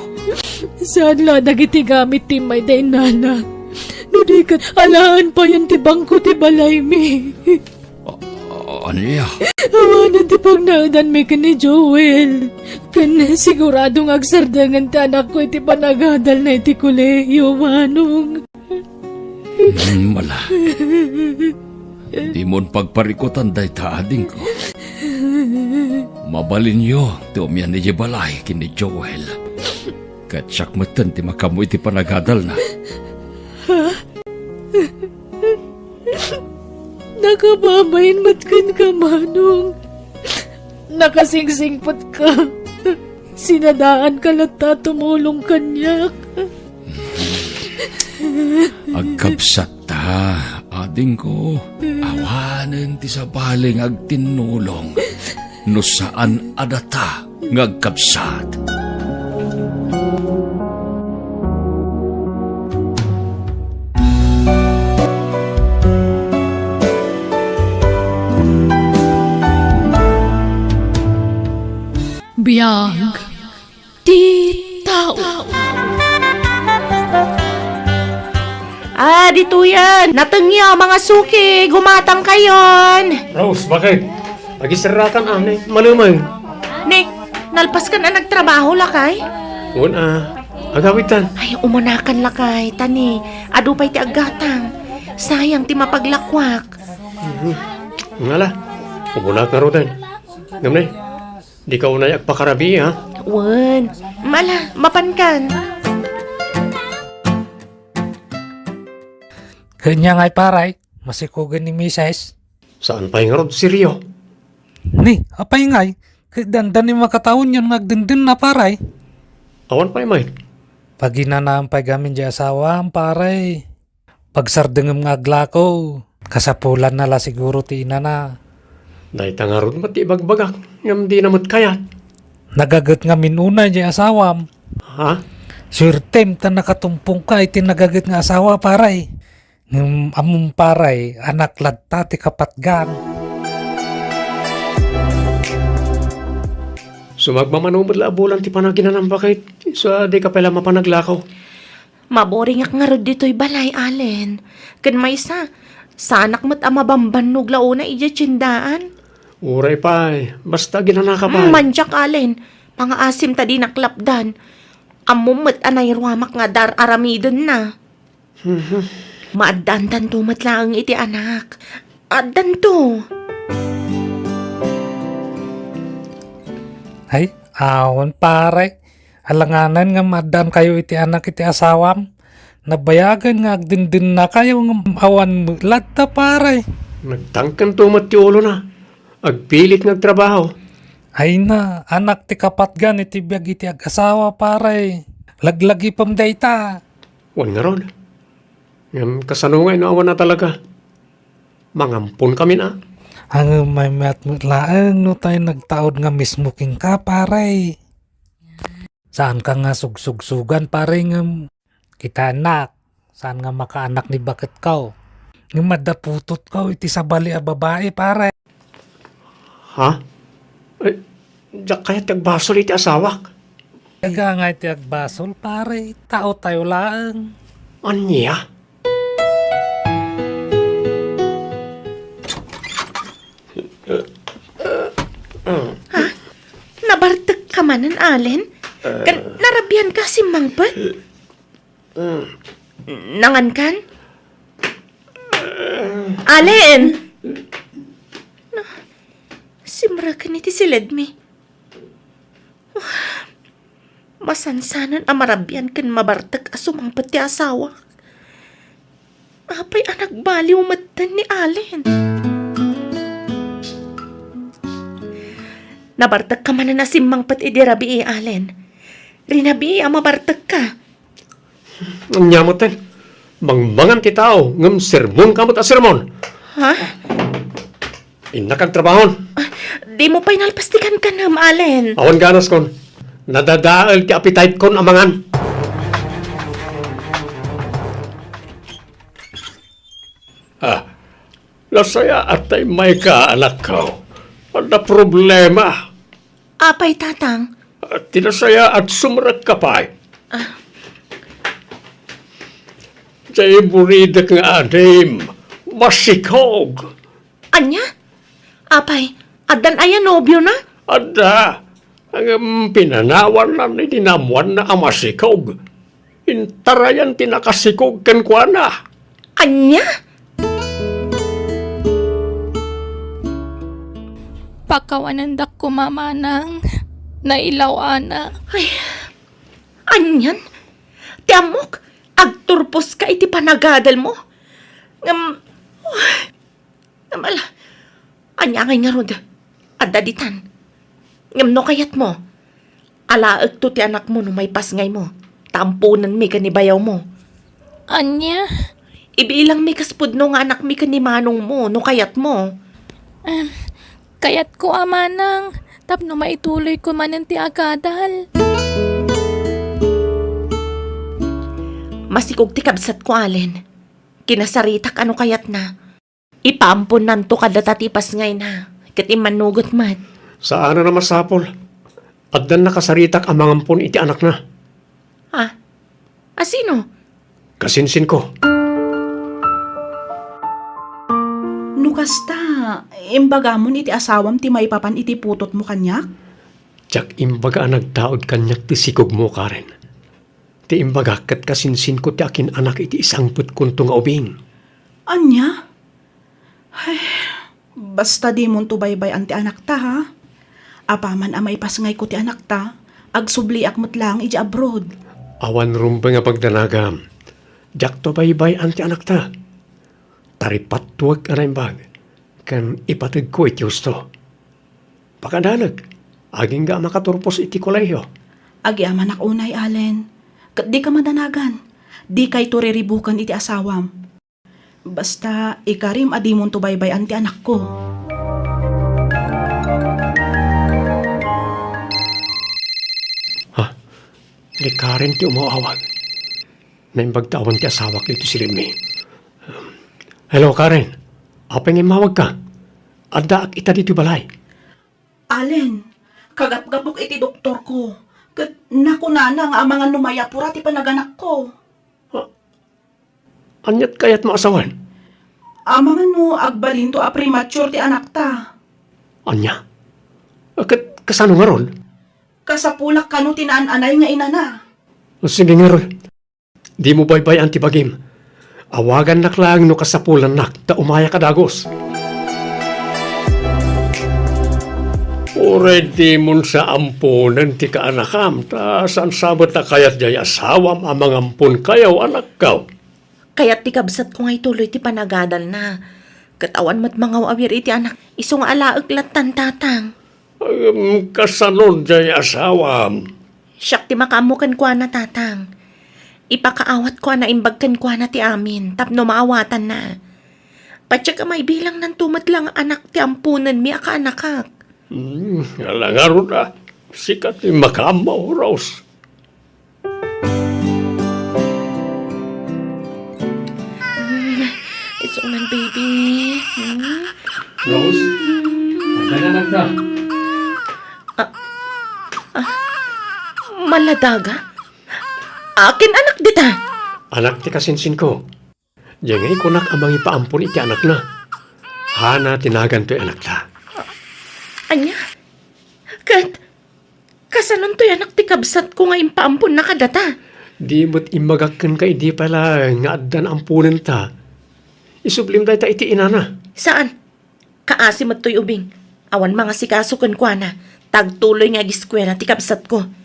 Saan la dagiti gamit ti may dainana? Nudikat alaan pa yan ti bangko ti balay mi. Anya? Awanan ti pagnaudan mi ni Joel. Kan siguradong agsardangan ti anak ko iti panagadal na iti kolehiyo, Manong. Mala. Di mon pagparikutan day taading ko. Mabalin nyo ti umyan ni balay kini Joel. Katsak matan ti makamoy ti panagadal na. Nakababayin matkan ka, Manong. Nakasingsingpat ka. Sinadaan ka lata tumulong kanyak. Agkabsat ta, ading ko. Awanen ti sabaling agtinulong. No saan adata ngagkabsat. Biyag ti tao. Dito yan. Natangya, mga suki. Gumatang kayon. Rose, bakit? Pagisarakan anay, malumay. Nick, nalpas ka na nagtrabaho, lakay? Agawitan. Ay, umanakan, lakay. Tani, adupay ti agatang. Sayang ti mapaglakwak. Ngala, umunak na rodan. Gamnay, Di ka unay agpakarabi, ha? Wen, mala, mapankan. Kanya nga'y paray, masikugan ni Mrs. Saan pa yung rod si Rio? Ni, apay nga'y, dandan ni makataon yun nagdindin na paray. Awan pa yung Pag inanaam pa gamin di asawa, ang paray. Pagsardengem ngaglako, kasapulan na la siguro ti ina na. Dahil tangarod mati bagbagak, ngam di namot kayat. Nagagat nga minuna di asawam. Ha? Surtem ta nakatumpong ka, iti nagagat nga asawa paray. Ngam among paray, anak ladta ti kapatgan. Sumagmamanumad la abulan ti panaginan ng bakit. So, di ka pala mapanaglakaw. Maboring ak nga rod dito'y balay, Allen. Kan may sa anak mo't amabambanog launa iya tsindaan. Uray pa basta ginanaka pa. Manjak, Allen. Mga asim ta di naklapdan. Amumot anay ruamak nga dar aramidon na. Maaddan to matlaang iti anak. Addan to. Ay, awan pare. Alanganan nga madan kayo iti anak iti asawam. Nabayagan nga agdindin na kayo ng awan ladta pare. Nagtangkan tumat ti ulo na. Agpilit nagtrabaho. Ay na, anak ti kapatgan iti biyag iti ag-asawa pare. Laglagi pam dayta. Wan nga ron. Ngam kasanungay no awan na talaga. Mangampun kami na. Ang may matmutlaang no tayo nagtaod nga mismo king ka pare. Saan ka nga sugsugsugan pare nga kita anak. Saan nga makaanak ni bakit kaw. Nga madaputot kaw iti sabali a babae pare. Ha? Ay, diyak kaya tagbasol iti asawak. Kaya nga iti agbasol pare. Tao tayo lang. Anya? Nabartag ka manan, Allen? Narabihan ka si Mangpet? Nangan kan? Allen! Simra ka ni ti siledmi. Masansanan amarabihan kan mabartag asumangpet ti asawa. Apay anak baliw matan ni Allen. Nabartag ka man na simangpat idirabi Allen. Rinabi mabartag ka. Anya mo ten. Mangmangan ti tao. Ngam sermon kamot a sermon. Ha? Inakagtrabahon. Di mo pa'y nalpastikan ka na, Allen. Awan ganas kon. Nadadaal ti appetite kon amangan. Lasaya atay may ka anak ko. Ada problema. Apay, tatang. At tinasaya at sumrak ka pa. Jay buridak nga adim. Masikog. Anya? Apay, adan ayan nobyo na? Ada. Ang pinanawan na ni dinamuan na amasikog. Intarayan tinakasikog kan kwa na. Anya? Pakawanandak ko mamanang nailaw ana. Ay, anyan? Tiamok, agturpos ka iti panagadal mo. Namala, anya ngay nga rod, adaditan. No kayat mo, alaag to ti anak mo no may pasngay mo. Tampunan mi kanibayaw mo. Anya? Ibilang mi kaspudno nga anak mi kanimanong mo no kayat mo. Kayat ko amanang, tapno maituloy ko manan ti agadal. Masikog ti kabsat ko, Allen. Kinasaritak ano kayat na. Ipampon nanto kadatatipas ngay na. Kati manugot mat. Saan na masapol? At dan nakasaritak ang mangampon iti anak na. Ha? Asino? Kasinsin ko. Nukasta, imbagamon iti asawam ti maipapan iti putot mo kanyak? Tiyak imbaga nagtaod kanyak ti sikog mo karen. Ti imbaga kat kasinsin ko ti akin anak iti isang putkunto nga ubing. Anya? Ay, basta di mo tubaybay anti anak ta ha? Apaman amay pasngay ko ti anak ta, agsubli akmat lang iji abroad. Awan rumpa nga pagdanagam. Jak to baybay anti anak ta. Taripat tuwag anay bag. Kan ipatid ko iti gusto. Pakadanag. Aging ga makaturpos iti koleyo. Agi amanak unay, Allen. Kat di ka madanagan. Di kay turiribukan iti asawam. Basta ikarim adi mo to baybay anti anak ko. Di Karen ti umawawag. Naimbagtawan ti asawak dito si Remy. Hello, Karen. Apeng imawag ka. Adda ak ita dito balay. Allen, kagap-gapok iti doktor ko. Kat nakunana nga amangan numayapura ti panaganak ko. Anyat kayat maasawan? Amangan no agbalin to a premature ti anak ta. Anya? Kasano nga ron? Kasapulak kano tinaan-anay nga inana. Sige nga ron. Di mo baybay antibagim. Awagan naklang no kasapulan nak ta umaya kadagos. Already mun sa ampunan ti kaanakam ta saan sabot na kayat jay asawam amang ampun kayaw anak kaw. Kaya't ti kabsat ko nga ituloy ti panagadal na. Katawan mat mga awir iti anak. Iso nga alaag latan tatang. Kasanod jay asawam. Siyak ti makaamukan kwa na tatang. Ipakaawat kwa na imbagkan kwa na ti amin. Tapno maawatan na. Patsya ka may bilang ng tumat lang anak ti ampunan mi aka anakak. Alangaro na. Sikat ti makamaw, Rose. Iso man, baby. Rose? Nagdaganag ka. Maladaga? Akin anak dita. Anak ti kasinsin ko. Diyangay kunak amang ipaampun iti anak na. Hana tinagan to anak ta. Anya? Kasanon to anak ti kabsat ko nga impaampun na kadata. Di mo't imagakan ka di pala nga addan ampunan ta. Isublim day ta iti inana. Saan? Kaasim at to'y ubing. Awan mga sikasukan kwa na. Tagtuloy nga giskwela ti kabsat ko.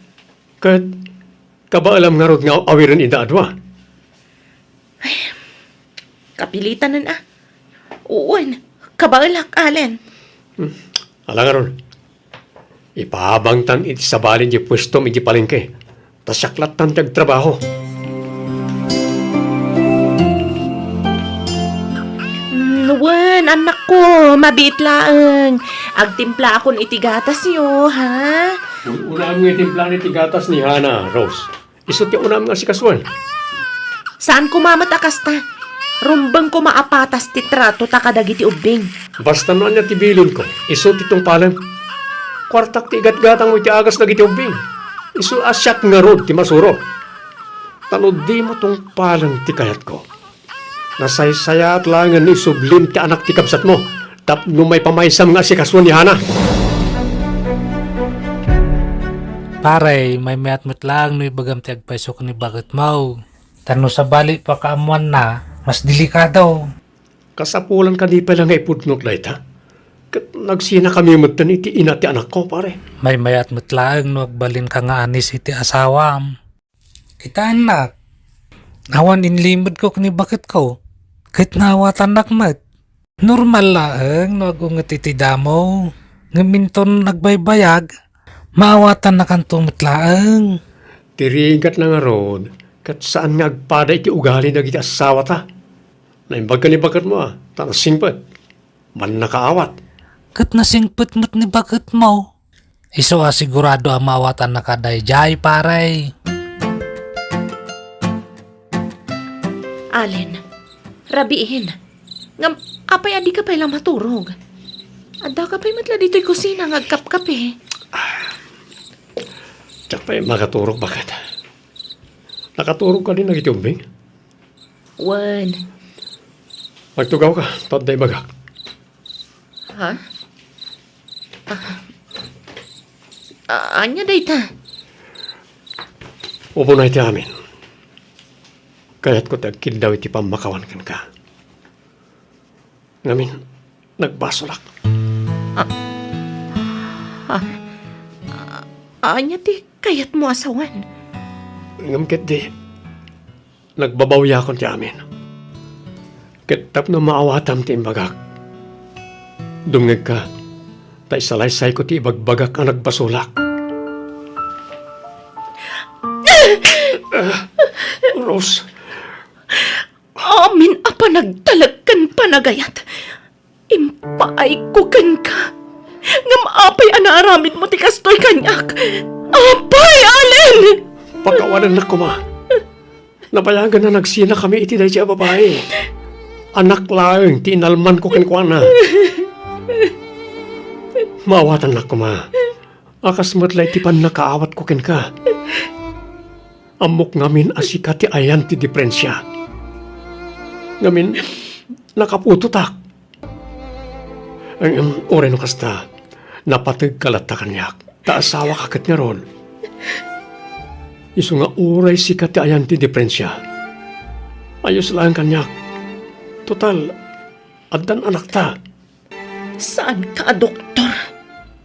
Kabaalam nga rod nga awiran ida adwa. Kapilitan na. Uwan. Kabaalak, Allen. Alang nga ron. Ipahabangtan iti sabalin di pwesto iti palengke. Tasyaklat tag trabaho. Nuwan, anak ko, mabit laeng. Agtimpla akon iti gatas yo, ha? Unam nga itimplan iti gatas ni Hana, Rose. Isot yung unam nga si Kaswan. Saan ko mamatakas ta? Rumbang ko maapatas ti trato ta kadagiti ubing. Basta noon niya tibilin ko, isot itong palang. Kwartak ti igat-gatang mo iti agas na giti ubing. Iso asyak nga rod ti masuro. Tanod di mo tong palang ti kayat ko. Nasaysayat lang nga isublim ti anak ti kabsat mo. Tapno may pamaysam nga si Kaswan ni Hana. Pare, may mayat-mat lang no ibagam ti agpaisok ni bakit mau. Tano sa bali pa kaamuan na, mas delikado. Kasapulan ka di pala nga ipudnot na ita. Nagsina kami matan iti ina ti anak ko, pare. May mayat-mat lang no agbalin ka nga anis iti asawam. Kita anak, nawan inlimod ko kani bakit ko. Kahit nawatan nakmat. Normal lang no agungat iti damo. Ngaminton nagbaybayag. Maawatan na kang laang. Tirigat na nga rod, kat saan nga agpada iti ugali na iti asawa ta. Naimbag ka ni bagat mo tanasingpet. Man nakaawat. Kat nasingpet mo't ni bakit mo. Iso sigurado ang maawatan na kadayjay, paray. Allen, rabiin. Ngam, apay adi ka pa ilang maturog. Adda ka pa'y matla dito'y kusina ngagkap-kape. Tsak pa'y makaturog bakit? Nakaturog ka din na gitumbing? Wan. Magtugaw ka, taday bagak. Ha? Anya day ta? Upo na iti amin. Kaya't ko tagkil daw iti pamakawan kan ka. Ngamin, nagbasolak. Anya ti kayat mo asawan. Ngamkit di, nagbabawya ko ti amin. Kitap na maawatam ti imbagak. Dungeg ka, tay salaysay ko ti ibagbagak ang nagbasulak. Rose, Amin apa nagtalagkan panagayat. Impaay ko kan ka. Ngam apay anaaramid mo ti kastoy kanyak. Apay, Allen! pagkawanan na ko ma. Nabayagan na nagsina kami iti dahi siya babae. Anak lang, ti inalman ko kenkwana. Maawatan na ko ma. Akas matlay ti pan nakaawat ko ken ka. Amok ngamin asika ti ayan ti diferensya. Ngamin, nakapututak. Ang ore no kasta, napatag kalata kanyak. Taasawa kakat nga ron. Isu nga uray sika ti ayan ti diferensya. Ayos lang kanyak. Total, addan anak ta. Saan ka, doktor?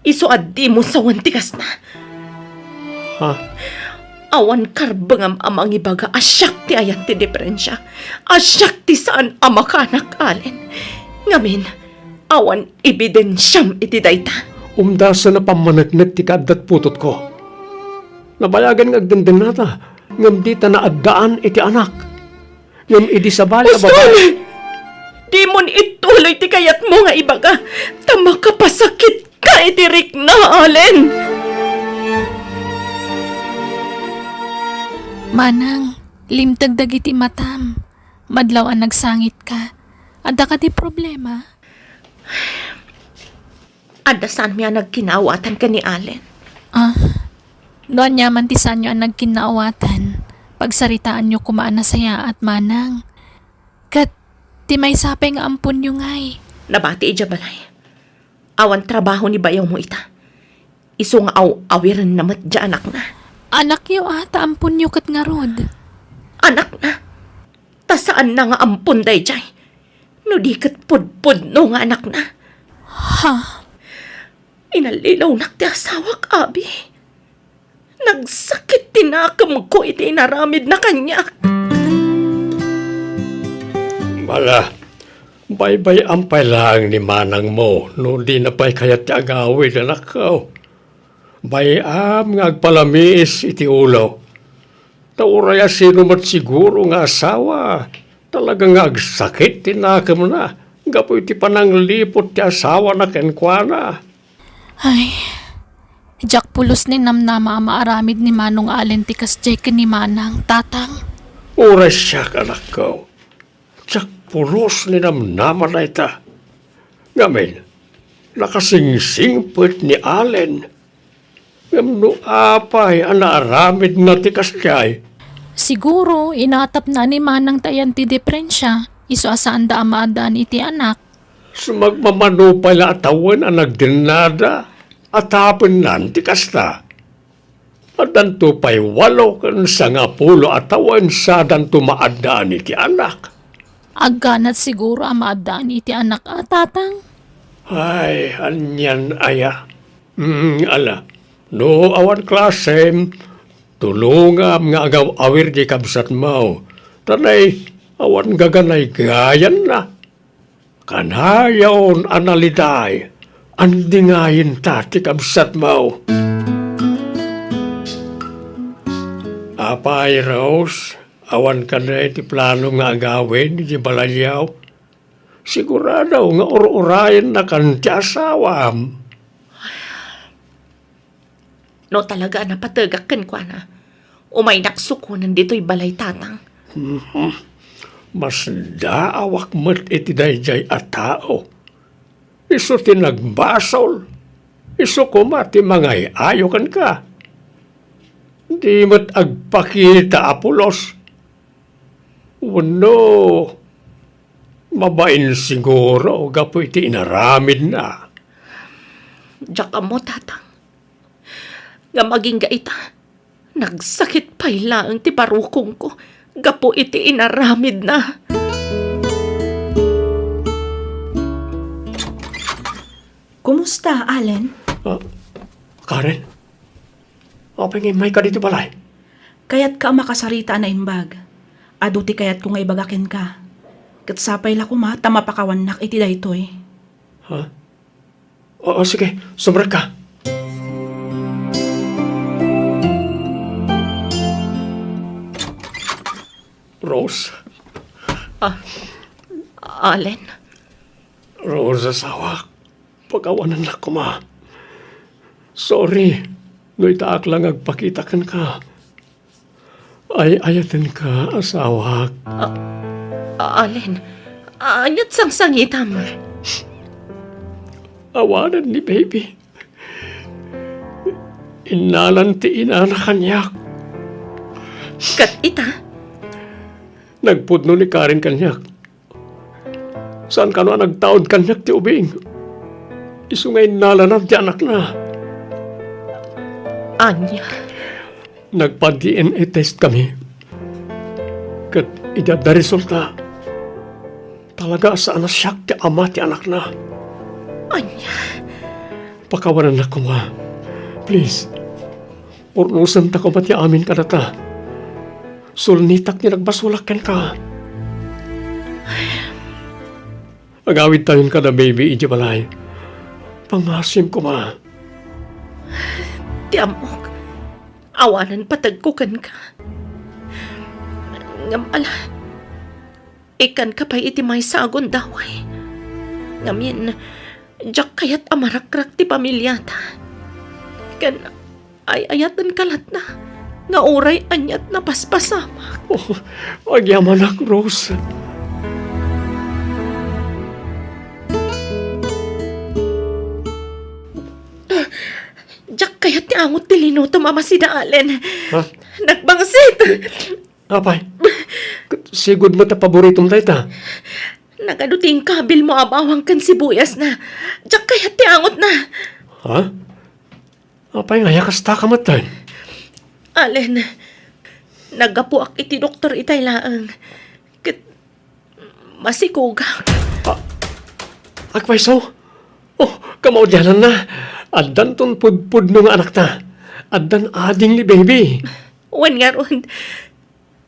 Iso addi mo sa wantikas na. Ha? Awan karbangam amang ibaga asyak ti ayan ti diferensya. Asyak ti saan ama kanak, Allen. Ngamin, awan ebidensyam iti dayta. Umdasa na pamanagnag ti kadat putot ko. Nabayagan nga agdenden nata. Ngam di ta na addaan iti anak. Ngam idi sabali a babae. Di mon ituloy ti kayat mo nga ibaga. Tama ka pasakit ka iti rikna, Allen. Manang, limtag dagiti matam. Madlaw ang nagsangit ka. Adda ka ti problema. Adasan mi ang nagkinawatan ka ni Allen. Doon yaman ti sanyo ang nagkinaawatan. Pagsaritaan nyo kumaan na saya at manang. Kat, ti may sapay nga ampun nyo ngay. Nabati ija balay. Awan trabaho ni bayaw mo ita. Iso nga awiran namat dya anak na. Anak yo ata ampun nyo kat nga rod. Anak na. Ta saan na nga ampun day jay. No di kat pudpud no nga anak na. Ha? Inalilaw nak ti asawak, Abi. Nagsakit tinakam ko iti inaramid na kanya. Bala, bye-bye ampay lang ni manang mo. No di na pa'y kayat ti agawid anak ko. Bayam nga agpalamiis iti ulo. Tauraya sino mat siguro nga asawa. Talagang agsakit tinakam na. Gapo iti pananglipot ti asawa na kenkwana. Ay, jak pulos ni namnama maaramid ni Manong Allen ti kasjay ni Manang, tatang. Oras siya anak ko. Tsak pulos ni namnaman na ita. Ngamin, nakasingsingpot ni Allen. Ngamno apay ang naaramid na ti kasjay. Siguro, inatap na ni Manang tayan ti diferensya. Iso asaan da amaadaan iti anak. Sumagmamano pala atawan ang nagdinada at hapon nanti kasta. At danto pa'y 8 kan sa nga pulo atawan sa danto maadaan iti anak. Agganat siguro amaadaan iti anak at tatang. Ay, anyan aya. Ala, no awan klasem, tulungam nga agaw awir di kabsat mo. Tanay, awan gaganay gayan na. Kanayaon analiday, andingayin tati kabsat mo. Apay, Rose, awan ka na iti plano nga agawin di balayyaw. Sigurado nga ur-urayan na kan ti asawam. No talaga napatagakan ko na. Umay naksukunan dito'y balay tatang. Mas daawak mat iti dayjay at tao. Iso ti nagbasol. Iso kuma ti mangay ayokan ka. Di mat agpakita apulos. Wano, mabain siguro gapo iti inaramid na. Diyak mo, tatang. Nga maging gaita, nagsakit pa'y laang ti parukong ko. Gapo iti inaramid na. Kumusta, Allen? Karen, Apay nga may ka dito balay. Kayat ka makasarita na imbag. Aduti kayat ko nga ibagakin ka. Kat sapay la kuma, tama pakawanak iti daytoy. Ha? Oo, sige. Sumrag ka. Rose. Allen, Rose, asawa. Pagawanan na ko, ma. Sorry. No itaak lang agpakita kan ka. Ay ayatin ka, asawa. Allen, anyat sang sangitam. Awanan ni baby. Inalanti ina na kanyak. Kat ita, Nagpudno ni Karen kanyak. Saan ka na nagtaon kanyak ti ubing? Isungay nalanap ti anak na. anya, Nagpa-DNA test kami. Kat idad na resulta. Talaga saan na siyak ti ama ti anak na. anya, Pakawanan na ko, ma. Please. Urnusan ta ko ba ti amin ka na ta? Sulnitak ni nagbasulakan ka. Agawid tayon ka na, baby, iji balay. Pangasim ko, ma. tiamok, awanan patagkukan ka. Ngamala, ikan ka pa'y iti may sagon daway. Ngamin, jak kayat amarakrak ti pamilyata. Kan ay ayatan kalat na, nga oray anyat na paspasamak. Oh, agyaman ak, Rose. Jak kayat ti angot ti linuto mama si Daalen. Ha? Nagbangsit! Apay, sigod mo ta paboritong tayo ta. Nagaduting kabil mo abawang kan sibuyas na. Jak kayat ti angot na. Ha? Apay nga, yakas ta kamatan. Alen, nagapuak iti doktor itay laang. Kat masikuga. Agpay so? Oh, kamaudyanan na. Addan ton pudpud nung anak ta. Addan ading ni baby. Wan nga ron,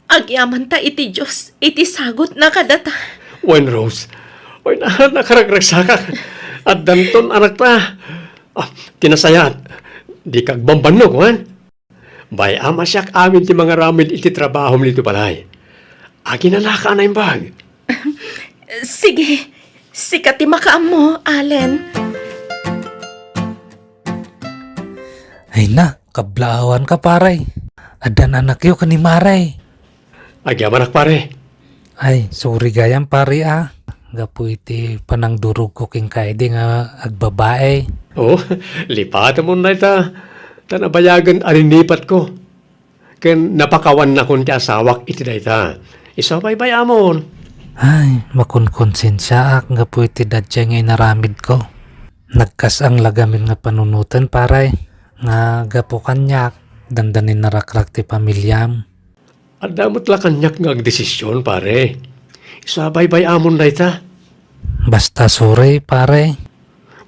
agyaman ta iti Diyos, iti sagot na kadata. Wen Rose. Oy, nakaragragsaka. Addan ton anak ta. Tinasayat. Di kag bambanog, wan. Bay ama siyak amin ti mga ramid iti trabaho nito balay. Agi na naka na bag. Sige, sikat ti makaam mo, Allen. Ay na, kablaawan ka paray. Adan anak yo kani maray. Agyaman ak pare. Ay, sorry gayam pare ah. Gapu iti panangdurog ko king kaide nga agbabae. Oh, lipatan mo na ita. Tanabayagan alinipat ko. Ken napakawan na kun ti asawak iti dayta. Isabay-bay amon. Ay, makunkonsensya ak nga po iti dadya nga inaramid ko. Nagkas ang lagamin nga panunutan paray. Nga gapo kanyak, dandanin narakrak ti pamilyam. At damot la kanyak nga agdesisyon pare. Isabay-bay amon dayta. Basta sorry pare.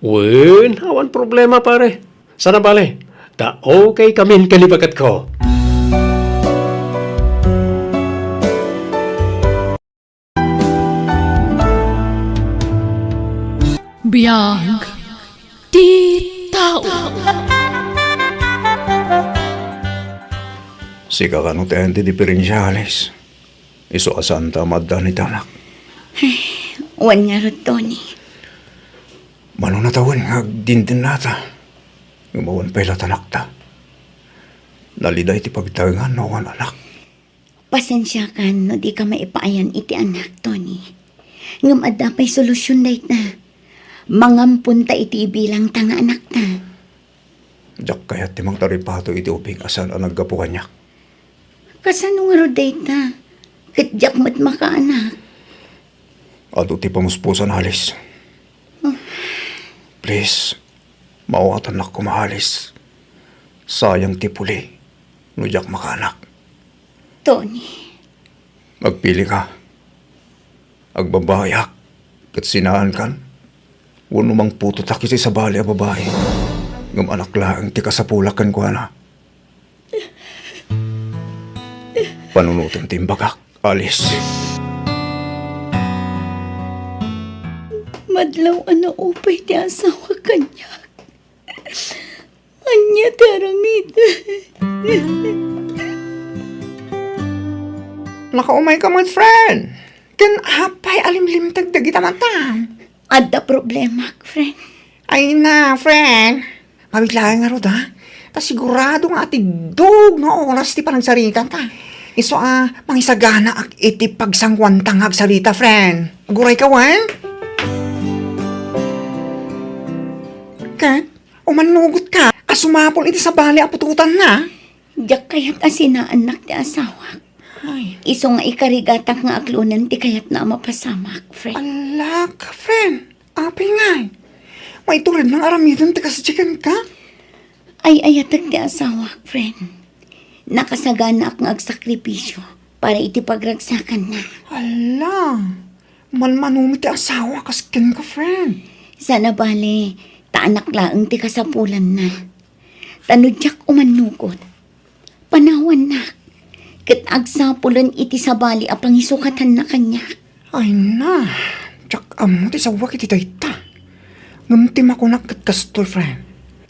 Wen, awan problema pare. Sana bale. Da okay kamin kalibagat ko. Biyag ti tao. Sika ka no tayong ti diferensyales. Iso asan ta madda ni tanak. Wan nga ron, Tony. Mano na tawan nga agdindin nata. Gumawan pala tanak ta. Naliday ti pagtagangan no wan anak. Pasensya ka no di ka maipaayan iti anak, Tony. Ngam adda pa'y solusyon dayt na. Mangampun ta iti bilang tanga anak ta. Jak kayat timang taripato iti uping asan ang naggapo kanyak. Kasano nga ro dayt na? Katjak mat makaanak. Ado ti pamuspusan halis. Please, mawatan na kumahalis. Sayang ti puli. Nujak makaanak. Tony, Magpili ka. Agbabayak. Kat sinaan kan. Wano mang puto takisi sa bali a babae. Ngam anak lang ti kasapulakan ko na. panunutin timbagak, Alice. Madlaw na upay ti asawa kanya. Anya ti aramida. Nakaumay ka mo, friend. Ken apay alimlim tagdagi tamantam. Adda problema, friend. Ay na, friend. Mabiglayan nga rod, ha? Pasigurado nga atigdog nga oras ti panagsarita ta. Iso mangisagana ak iti pagsangwantang agsarita, friend. Aguray ka, wan? Kat, umanugot ka. Asumapol iti sa bali ang pututan na. Diyak kayat asinaanak ti asawa. Ay, Iso nga ikarigatak nga aklunan ti kayat na mapasamak, friend. alak, friend. Apay nga. May tulad ng aramidan ti kasadyakan ka. Ay ayatag ti asawa, friend. Nakasagana ak nga agsakripisyo para iti pagragsakan na. Ala, malmanumi ti asawa kasken ka, friend. Sana bale, taanak laeng ti kasapulan na. Tanudyak umanugot. Panawan na. Ket agsapulan iti sabali a pangisukatan na kanya. Ay na, tsak amo ti sawa kiti dayta. Nguntim ako nagkatkastoy, friend.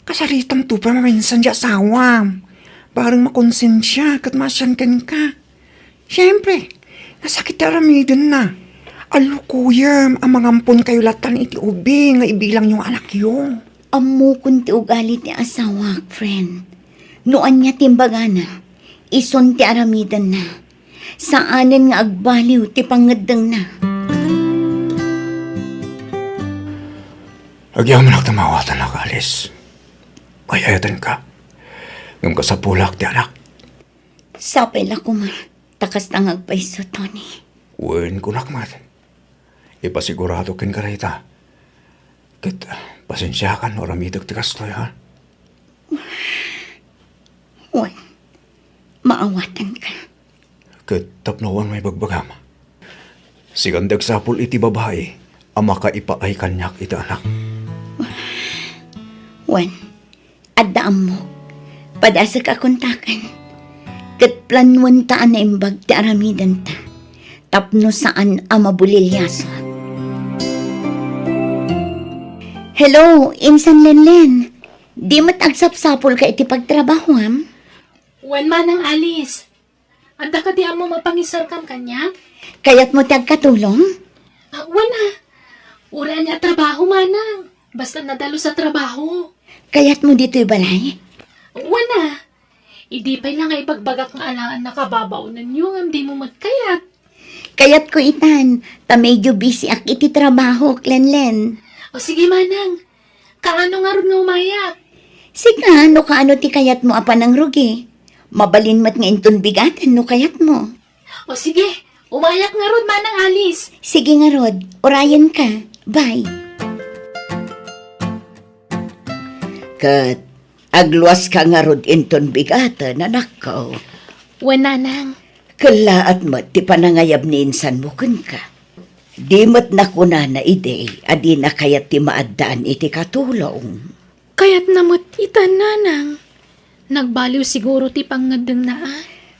Kasaritam tu pa maminsan di asawam. Parang makonsensya kat masyan ka. Siyempre, nasakit ti aramidin na. Alo kuyam, ang mangampon kayo latan iti ubi nga ibilang yung anak yo. Ammo kun ti ugali ti asawa, friend. Noan niya timbagana, ison ti aramidan na. Saanen nga agbaliw ti pangadang na. Agyaman ak tamawatan na, Alice. Mayayatan ka. Ngam ka sa pulak ti anak. Sapay la kuma, takas tangag paiso, Tony. Wen ko nakmat. Ipasigurado kin ka na ita. Kat pasensya kan oramidag ti kastoy, ha? Wan, maawatan ka. Kat tapnawan may bagbagam. Sigandag sapul iti babae, ama ka ipaay kanyak iti anak. Wan, addaam mo. Padasa ka kontakan. Kat planwan taan na imbag ti aramidan ta. Tapno saan ang mabulilyaso. Hello, Insan Lenlen. Di matagsapsapol ka iti pagtrabaho, ham? Wen manang Alice. Anda ka di mo mapangisar kan kanya? Kaya't mo tagkatulong? Wen na. Ura niya trabaho manang. Basta nadalo sa trabaho. Kaya't mo dito'y balay? Wen na. Idi pa'y lang ay pagbagak nga alaan nakababaw na niyo ang di mo magkayat. Kaya't ko itan, ta medyo busy ak iti trabaho, Lenlen. O sige manang. Kaano nga ron nga umayak? Sika, no kaano ti kayat mo apa ng rugi? Mabalin mat nga inton bigatan no kayat mo. O sige, umayak nga ron manang Alice. Sige nga Rod, orayan ka. Bye. Kat, agluwas ka nga Rod inton bigatan, anak ko. Wen nanang. Kala at mat ti panangayab ni insan mo kun ka. Di mat na kuna na ide, adi na kayat ti maaddaan iti katulong. Kaya't namot itan nanang. Nagbaliw siguro ti pangadeng na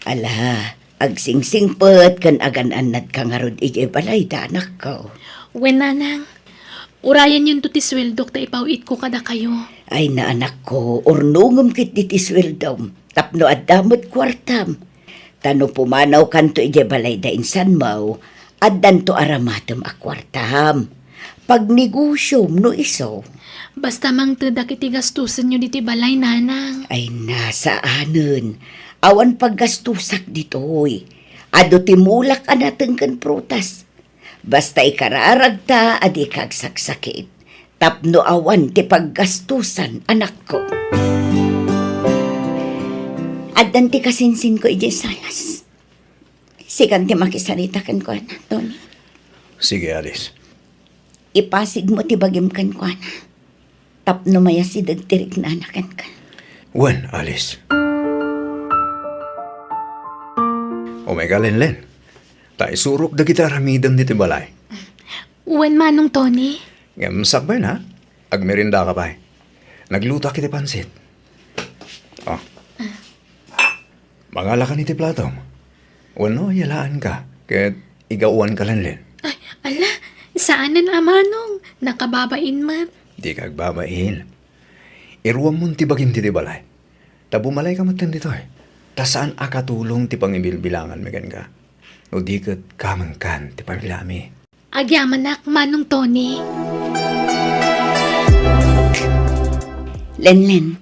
Ala, agsingsingpet kan agan-anad ka nga Rod ije balay da anak ko. Wen nanang. Urayan yun to ti sweldok ta ipawit ko kada kayo. Ay na anak ko, ornungom kit di ti sweldom, tapno addamot kwartam. Tano pumanaw kanto ije balay da insan mo, addan to aramatem akwartam. Pag negosyom no iso. Basta mang teda kiti gastusan nyo diti balay nanang. Ay nasaanen, awan paggastusak ditoy. Ado timulak anateng kan prutas. Basta ikararag ta adi kagsaksakit. Tapno awan ti paggastusan anak ko. Addan ti kasinsin ko ije salas. Sikan ti makisarita kan ko na, Tony. Sige, Alice. Ipasig mo ti bagim kan ko na. Tapno maya si dagtirik na anakan ka. Wen, Alice. O may Lenlen. Ta isurok da kita ramidan diti balay. Wen manong Tony. Ngam sakbay na. Agmerinda ka ba? Nagluta kita pansit. Oh. Mangala ka ni ti platong. Wano, yalaan ka. Kahit igawan ka lang, Len. Ay, ala, saanan amanong? Nakababain man. Di ka agbabain. Iruwam mo ti bagim ti balay. Tabumalay ka matan dito eh. Ta saan akatulong ti pangibilbilangan megan ka. O di kat kamangkan ti pamilami. Agyamanak, Manong Tony. Lenlen,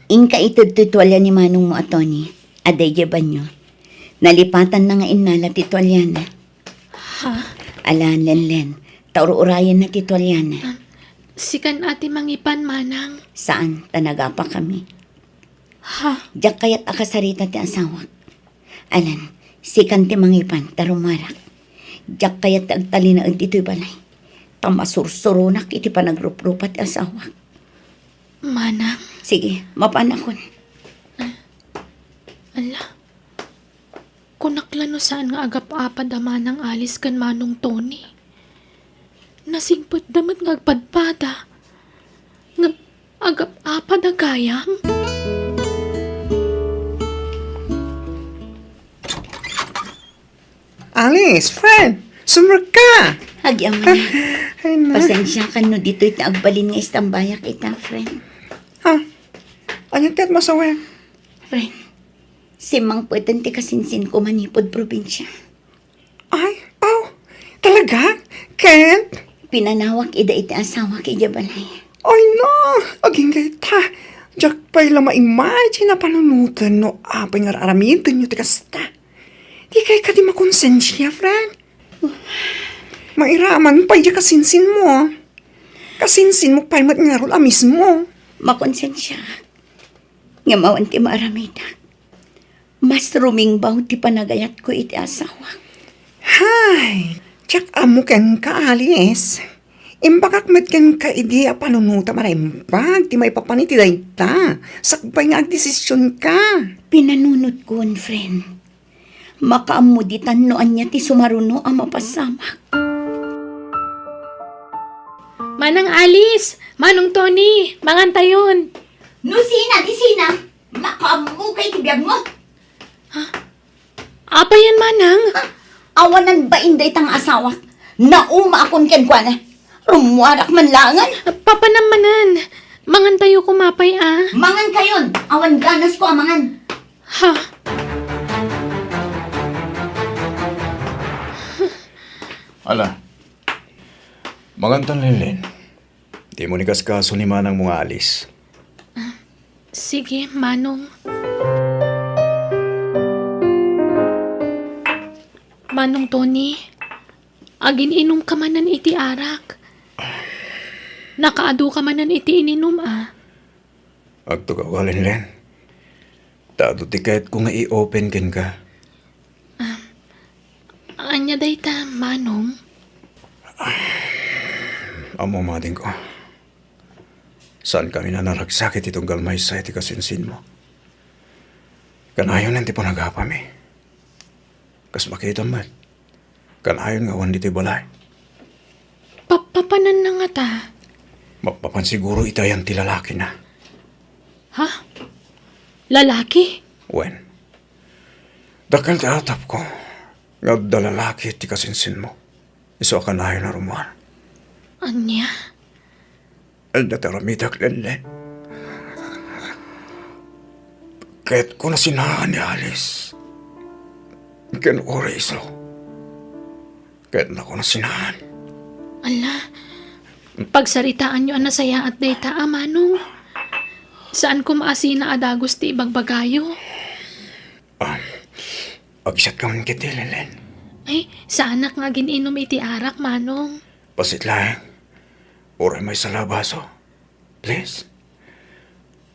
ingka itod tutualya ni Manong mo at Tony. Aday nyo. Nalipatan na nga inala titualyana. Ha? Alan, Lenlen. Tauro-urayan na titualyana. Sikan ati mangipan, Manang. Saan? Tanagapa kami. Ha? Diyak kaya't akasarita ti asawak. Alan, sikan ti mangipan, tarumarak. Diyak kaya't agtalinaag dito'y balay. Tamasursurunak iti panagrup-rupat ti asawak. Manang, Sige, mapanakon. ala. Kunaklano saan nga agap-apad ama ng alis kan Manong Tony. Nasingpot damat nga agpadpada. Nga agap-apad agayam. Alice, friend, sumur ka! Hagyang mo na. Ay na. Pasensya ka no dito'y taagbalin nga istambaya kita, friend. Ha? Ano tet masawe? Friend, si Mang Puetan ti kasinsin ko manipod probinsya. Ay, oh, talaga? Kent? Pinanawak ida iti asawa kay Jabalay. Ay no, aging ta. Diyak pa'y lama-imagine na panunutan no apay nga aramitan nyo ti kasta. Di kay ka di makonsensya, friend. Mairaman pa iya kasinsin mo. Kasinsin mo pa'y matngarol amis mo. Makonsensya. Nga mawan ti maaramida. Mas rumingbaw ti panagayat ko iti asawa. Hay, tsak amo ken ka, Alice. Imbakak met ken ka idi a panunuta maraimbag ti may papaniti dayta. Sakbay nga agdesisyon ka. Pinanunod ko, friend. Makaamuditan no anya ti sumaruno ang mapasamak. Manang Alice, Manong Tony, mangantayon. No, sina, di sina. Makaamukay ti biyag mo. Apa yan, Manang? Awanan ba inday tang asawa? Nauma akon ken kwa na. Rumuarak man langan. Papanamanan. Mangantayo kumapay ah. Mangan kayon. Awan ganas ko amangan. Ha? Ala, magantan Lenlen. Di mo nikas kaso ni Manang mga alis. Sige, Manong. Manong Tony, agin inom ka manan iti arak. Nakaadu ka manan iti ininom ah. Agto ka ka Lenlen. Tado ti kahit kung nga i-open ken ka. Anya dayta, Manong? Amo mading ko. Saan kami na naragsakit itong galmay sa iti kasinsin mo? Kanayon nanti po nagapami. Kas makita man. Kanayon nga wan diti balay. Papapanan na nga ta. Mapapan siguro itayang ti lalaki na. Ha? Lalaki? Wen. Dakal ti atap ko. Nga dalalaki ti kasinsin mo. Iso kanayon na rumuan. Anya? El nataramitak Lenlen. Kahit ko na sinahan ni Alice. Ken ore iso. Kahit na ko na sinahan. Ala, pagsaritaan nyo anasaya at dayta Manong. Saan ko maasina adagos ti ibagbagayo? Agisat ka man kiti Lenlen. Ay, saanak nga gininom iti arak, Manong. Pasit lang. Ore may salabaso. Please.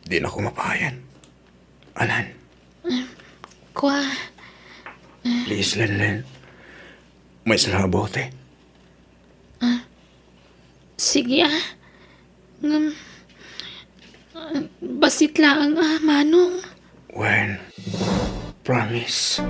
Di na ko mapahayan. Alan. Kwa, Please, Lenlen. May salabote. sige basit lang Manong. When? Promise.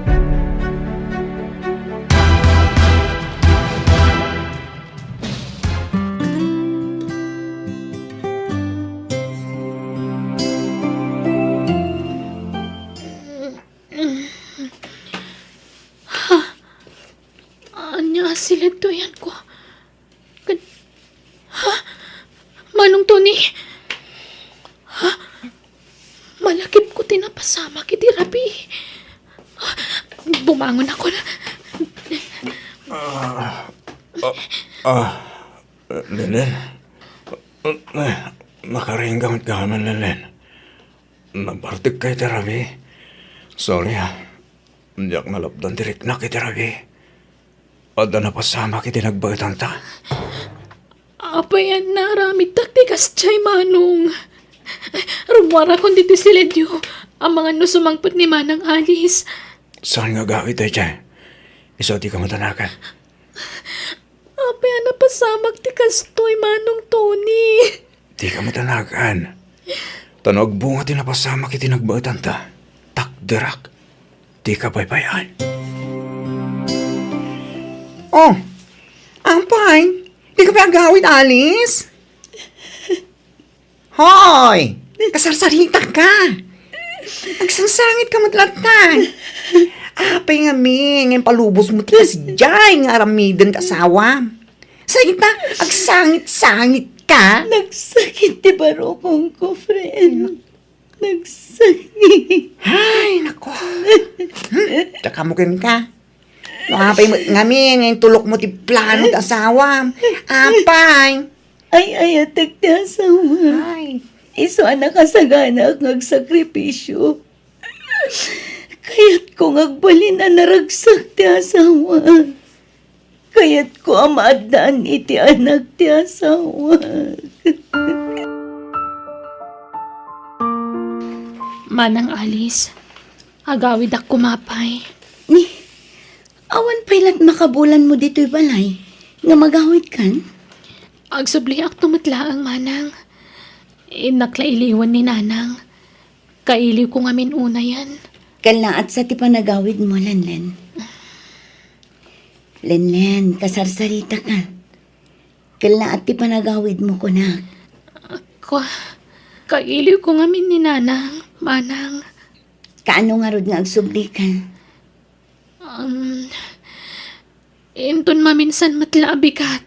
Bumangon ako na. Lelen. Makaringgamit ka naman, Lelen. Nabartik kay terabi. Sorry Diyak nalapdan tirik na kay terabi. Ada na pasama kiti nagbagatan ta. Apa yan naramid taktikas chay manong. Rumwara kong dito si Ledyo. Ang mga nusumangpot ni Manang Alice. Saan nga gawit ay chay? Iso di ka matanakan. Apa yan napasamag tikas to'y Manong Tony. Di ka matanakan. Tanog bunga tinapasama kiti nagbagatan ta. Takderak. Di ka baybayan. Oh, ampay, di ka ba agawid, Alice? Hoy, kasarsarita ka. Nagsangsangit ka matlatay. Apay nga ngayon palubos mo tikas dyan nga aramidin kasawa. Sagita, agsangit-sangit ka. Nagsakit ti barokong ko, friend. Nagsakit. Ay, nako. Takamukin ka. Apay mo ngayon tulok mo ti plano ta asawa. Apay. Ay, atak ti asawa. Ay. Iso anak kasagana ang nagsakripisyo. Kaya't ko ngagbalin na naragsak ti asawa. Kaya't ko amadaan iti anak ti asawa. Manang Alice, agawid ak kumapay. Ni, awan pailat makabulan mo dito'y balay. Nga magawid kan? Agsubli ak tumatla ang Manang. Naklailiwan ni Nanang. Kailiw ko ngamin una yan. Kalaat sa ti panagawid mo, Lenlen. Lenlen, kasarsarita ka. Kalaat ti panagawid mo, kunak. Kailiw ko ngamin ni Nanang, Manang. Kaano nga rod nga agsubli ka? Inton maminsan matla abigat.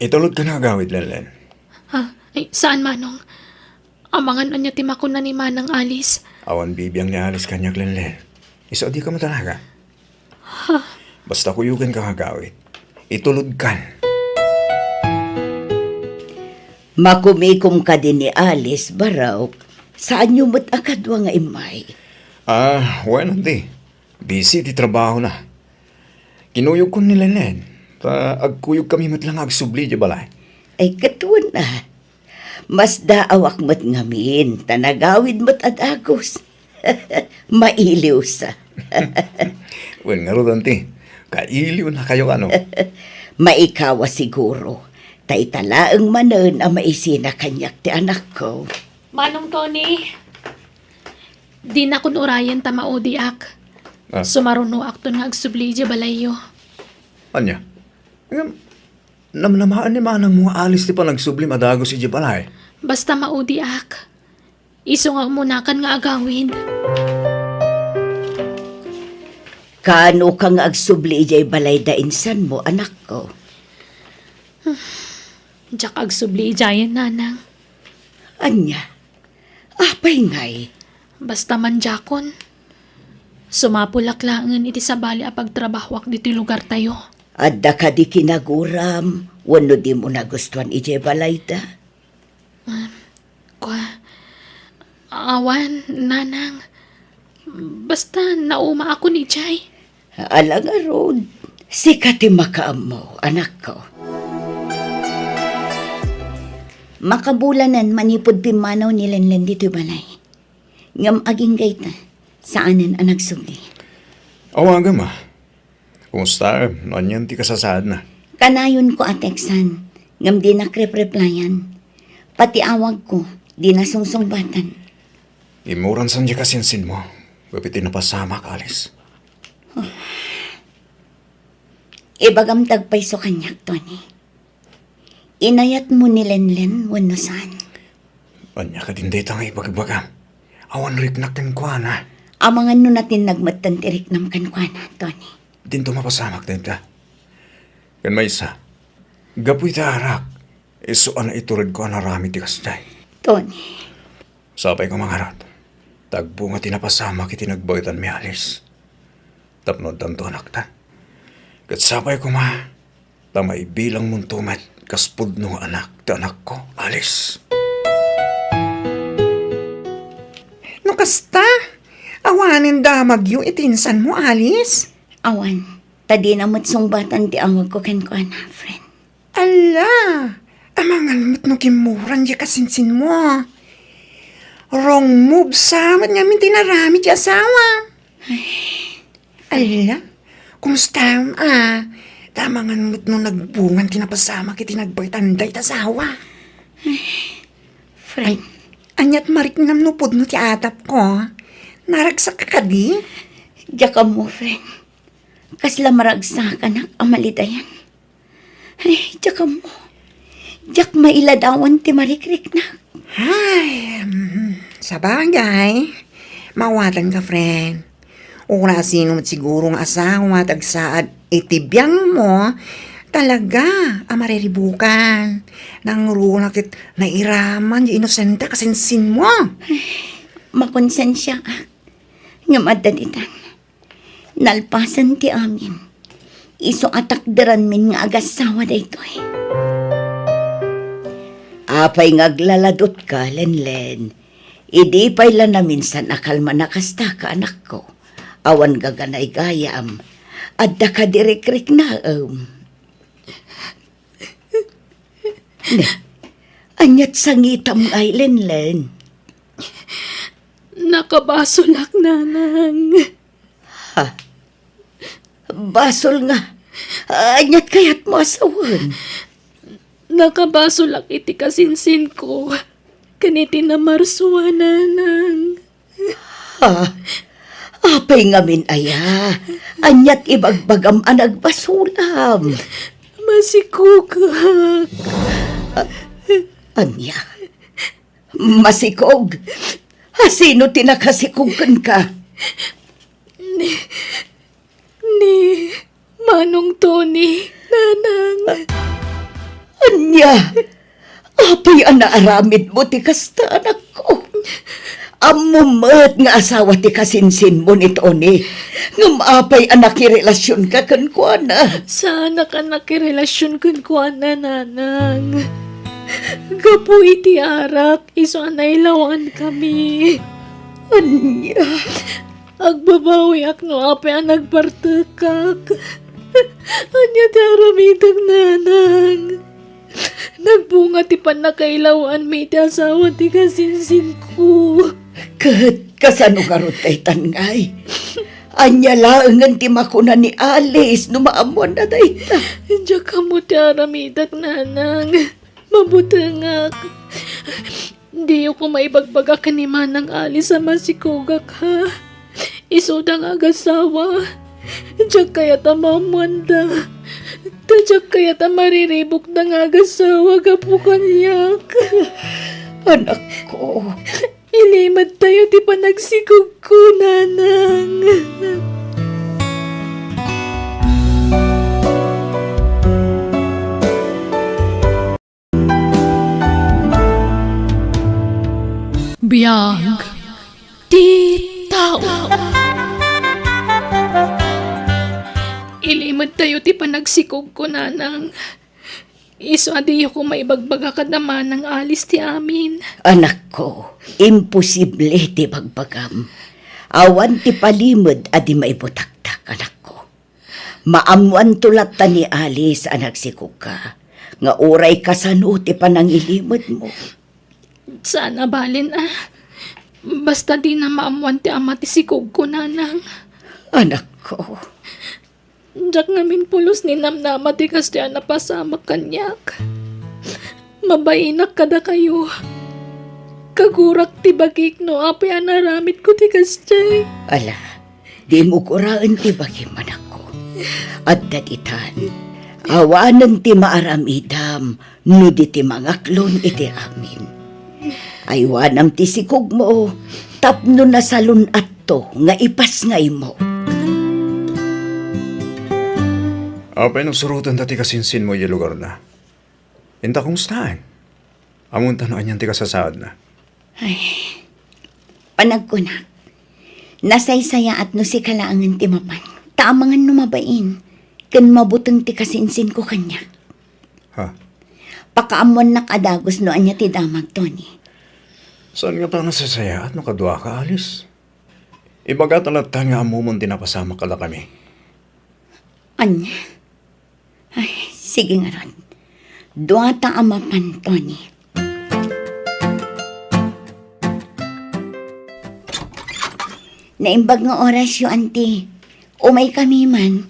Itulod ka na agawid, Lelen. Ha? Ay, saan Manong? Amangan anya timako na ni Manang Alice. Awan bibiyang ni Alice kanyak, Lelen. Iso di ka matalaga. Basta kuyugan ka agawid. Itulod kan. Makumikom ka din ni Alice, Baraw. Saan nyo mo't akadwa nga imay? Bueno, di. Busy di trabaho na. Kinuyog ko ni Lelen. Agkuyog kami mat lang agsubli di balay. Ay katuan na. Mas daawak mo't ngamin, tanagawid mo't adagos. Mailiw sa. Wen nga ro, ti. Kailiw na kayo ano. Maikawa siguro. Taitalaang manon ang maisina kanyak ti anak ko. Manong Tony, di na kun urayan ta maudi ak. Sumaruno ak to nga agsubli di balayo. Anya? Namnamaan ni Manang mga alis ti pa nagsubli madago si Jibalay. Basta maudi ak. Iso nga umunakan nga agawin. Kano ka nga agsubli jay balay da insan mo, anak ko? Diyak agsubli jayan, Nanang. Anya? Apay ngay. Basta man jakon. Sumapulaklangan iti sabali a pagtrabahwak dito lugar tayo. Adda ka di kinaguram, wano di mo nagustuhan ije balay da. Awan, Nanang. Basta nauma ako ni Jay. Alang arod, sikati makaam mo, anak ko. Makabulanan manipod pimanaw ni Lenlen dito balay. Ngam aging gaita, saanan ang nagsuli. Awaga ma. Kumusta? Nanyan ti kasasad na. Kanayon ko ateksan, ngam di nakrep-replyan. Pati awag ko, di nasungsungbatan. Imuran san di kasinsin mo. Bapitin na pasama ka, Alice. Ibagam tagpay so kanyak, Tony. Inayat mo ni Lenlen, wano saan? Anya ka din dito nga ibagbagam. Awan riknak kan kwa na. Amangan nun natin nagmatantirik nam kan kwa na, Tony. Dinto mapasamak din ta. Kan may isa. Gapoy ta arak. Iso ana iturid ko anarami ti kasday. Tony. Sabay ko mangarot. Tagbo nga tinapasama kiti nagbaytan mi alis. Tapno tanto anak ta. Kat sapay ko ma, tamay bilang mong tumat kaspud no anak ta anak ko, alis. No kasta, awanin damag yu itinsan mo, Alice. Awan, tadi na matsungbatan ti amag ko ken ko na, friend. Ala, amangan mo't no kimuran di kasinsin mo. Wrong move sa nga min tinarami di asawa. Ala, kumusta tamangan mo't no nagbungan tinapasama kiti nagbaytanday tasawa. Friend, Anyat marik nam nupod no ti atap ko. Naragsak ka di? diya mo, friend. Kasla maragsakan ak amalidayan. Ay, diya mo. Diyak mailadawan ti marikrik na. Ay, sa bagay, mawatan ka, friend. Urasin mo siguro ng asawa tagsaad itibiyang mo, talaga, amariribukan. Nang runakit na iraman, yung inosenta kasinsin mo. Makonsensya ak. Nga madalitan. Nalpasan ti amin. Iso atakderan min nga agasawa da ito eh. Apay ngaglaladot ka, Lenlen. Idi pay lang na minsan akalma nakasta ka, anak ko. Awan gaganay gayam. Adda ka dirikrik na, Ne, anyat sangitam ay, Lenlen. Nakabasulak, nanang. Basol nga. Anyat kayat mo asawan. Nakabasulak iti kasinsin ko. Kaniti na marswa, nanang. Apay ngamin aya. Anyat ibagbagam anagbasulam. Masikugak. Anya? Masikog? Sino tinakasikugkan ka? Ni Manong Tony, nanang. Anya? Apay anaaramid mo ti kasta, anak ko. Amumat nga asawa ti kasinsin mo ni Tony. Ngam apay anak relasyon ka kan kuana. Sana ka nakirelasyon kun ko na, nanang. Gapu iti arak, iso anaylawan kami. Anya? Agbabawi ak no apay ang nagbartakak. Anya daramitag, nanang. Nagbunga ti panakailawan may ti asawa ti kasinsin ko. Kat kasano karutay tangay. Anya laangan ti makuna ni Alice no maamuan na dayta. Diya ka mo ti aramidak, nanang. Mabutangak. Di ko maibagbagak ni Manang Alice sa masikugak, ha. Isudang agasawa. Diya kaya tamamanda. Diya kaya tamariribok ng agasawa gapu kanyak. Anak ko. Ilimad tayo ti panagsikog ko, nanang. Biyag ti tao. Ilimad tayo ti panagsikog ko, nanang. Iso adiyo ko maibagbaga ka naman ng alis ti amin. Anak ko, imposible ti bagbagam. Awan ti palimod adi maibutaktak, anak ko. Maamuan tulat ta ni Alice anak si Kuka. Nga uray kasano ti panangilimod mo. Sana balin Basta di na maamuan ti ama ti sikog ko, nanang. Anak ko. Diyak ngamin pulos ni namnama ti kastya na pasama kanyak. Mabainak kada kayo. Kagurak ti bagik no apay anaramit ko ti kastya. Ala, di mo kuraan ti bagim, anak ko. At datitan, awanan ti maaramidam, no di ti mangaklon iti amin. Aywanam ti sikog mo, tapno na salun atto, nga ipas ngay mo. Apay nang surutan dati kasinsin mo yung lugar na. Inta kung saan? Amunta no anyan ti kasasaad na. Panagkunak. Nasaysaya at no si kalaangan ti mapan. Taamangan numabain. Kan mabutang ti kasinsin ko kanya. Ha? Pakaamon na kadagos no anya ti damag, Tony. Saan nga pa nasasaya at nakadwa ka, Alice? Ibaga talata nga amumon dinapasama ka kami. Anya? Ay, sige nga ron. Duwata ang mapan, Tony. Naimbag nga oras yung auntie. Umay kami man.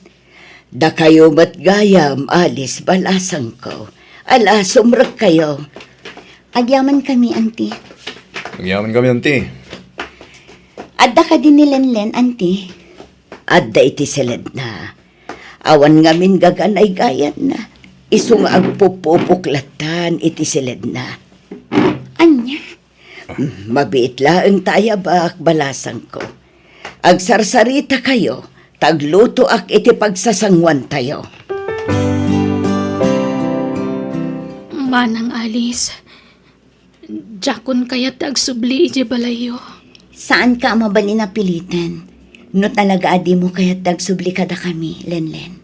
Da kayo matgayam, Alice, balasang ko. Ala, sumrag kayo. Agyaman kami, auntie. Nagyaman kami, auntie. Adda ka din ni Lenlen, auntie. Adda iti silid na. Awan ngamin gaganay gayan na. Isung agpupupuklatan iti silid na. Anya? Mabiit laeng tayabak, balasang ko. Agsarsarita kayo, tagluto ak iti pagsasangwan tayo. Manang Alice, jakon kayat agsubli iti balayo. Saan ka mabali na pilitan? No talaga adi mo kaya't tagsubli kada kami, Lenlen.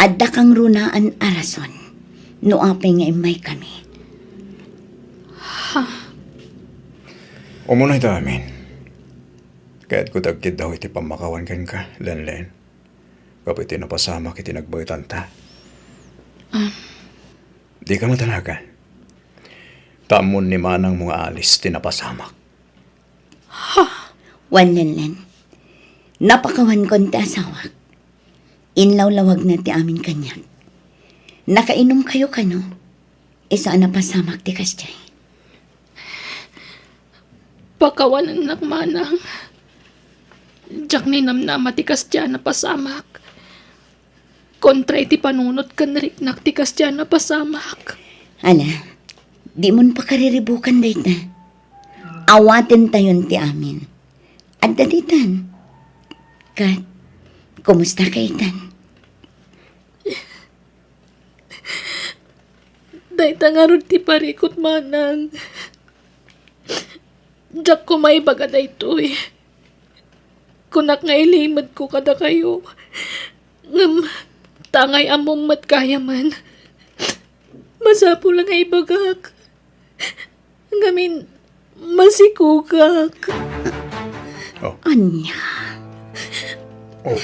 Adda kang runaan arason. No apay nga imay kami. Umunay ta amin. Kaya't ko tagkid daw iti pamakawan kan ka, Lenlen. Kapit napasama kiti nagbaitan ta. Di ka matanagan. Tamon ni manang mga alis tinapasamak. Wan, Lenlen. Napakawan kon ti asawak. Inlawlawag na ti amin kanyan. Nakainom kayo kano. Isa na pasamak ti kasjay. Pakawanan nak manang. Jak ni namnama ti kasya na pasamak. Kontra iti panunot kan riknak ti kasya na pasamak. Ala, di mon pa kariribukan dayt na. Awaten tayon ti amin. At daditan. Kat, kumusta kaitan? Dayta nga ron ti parikot manang. Jak ko may baga daytoy. Kunak nga ilimad ko kada kayo. Ngam, tangay among matkaya man. Masapo lang ay bagak. Ngamin, masikugak. Anya, Oh,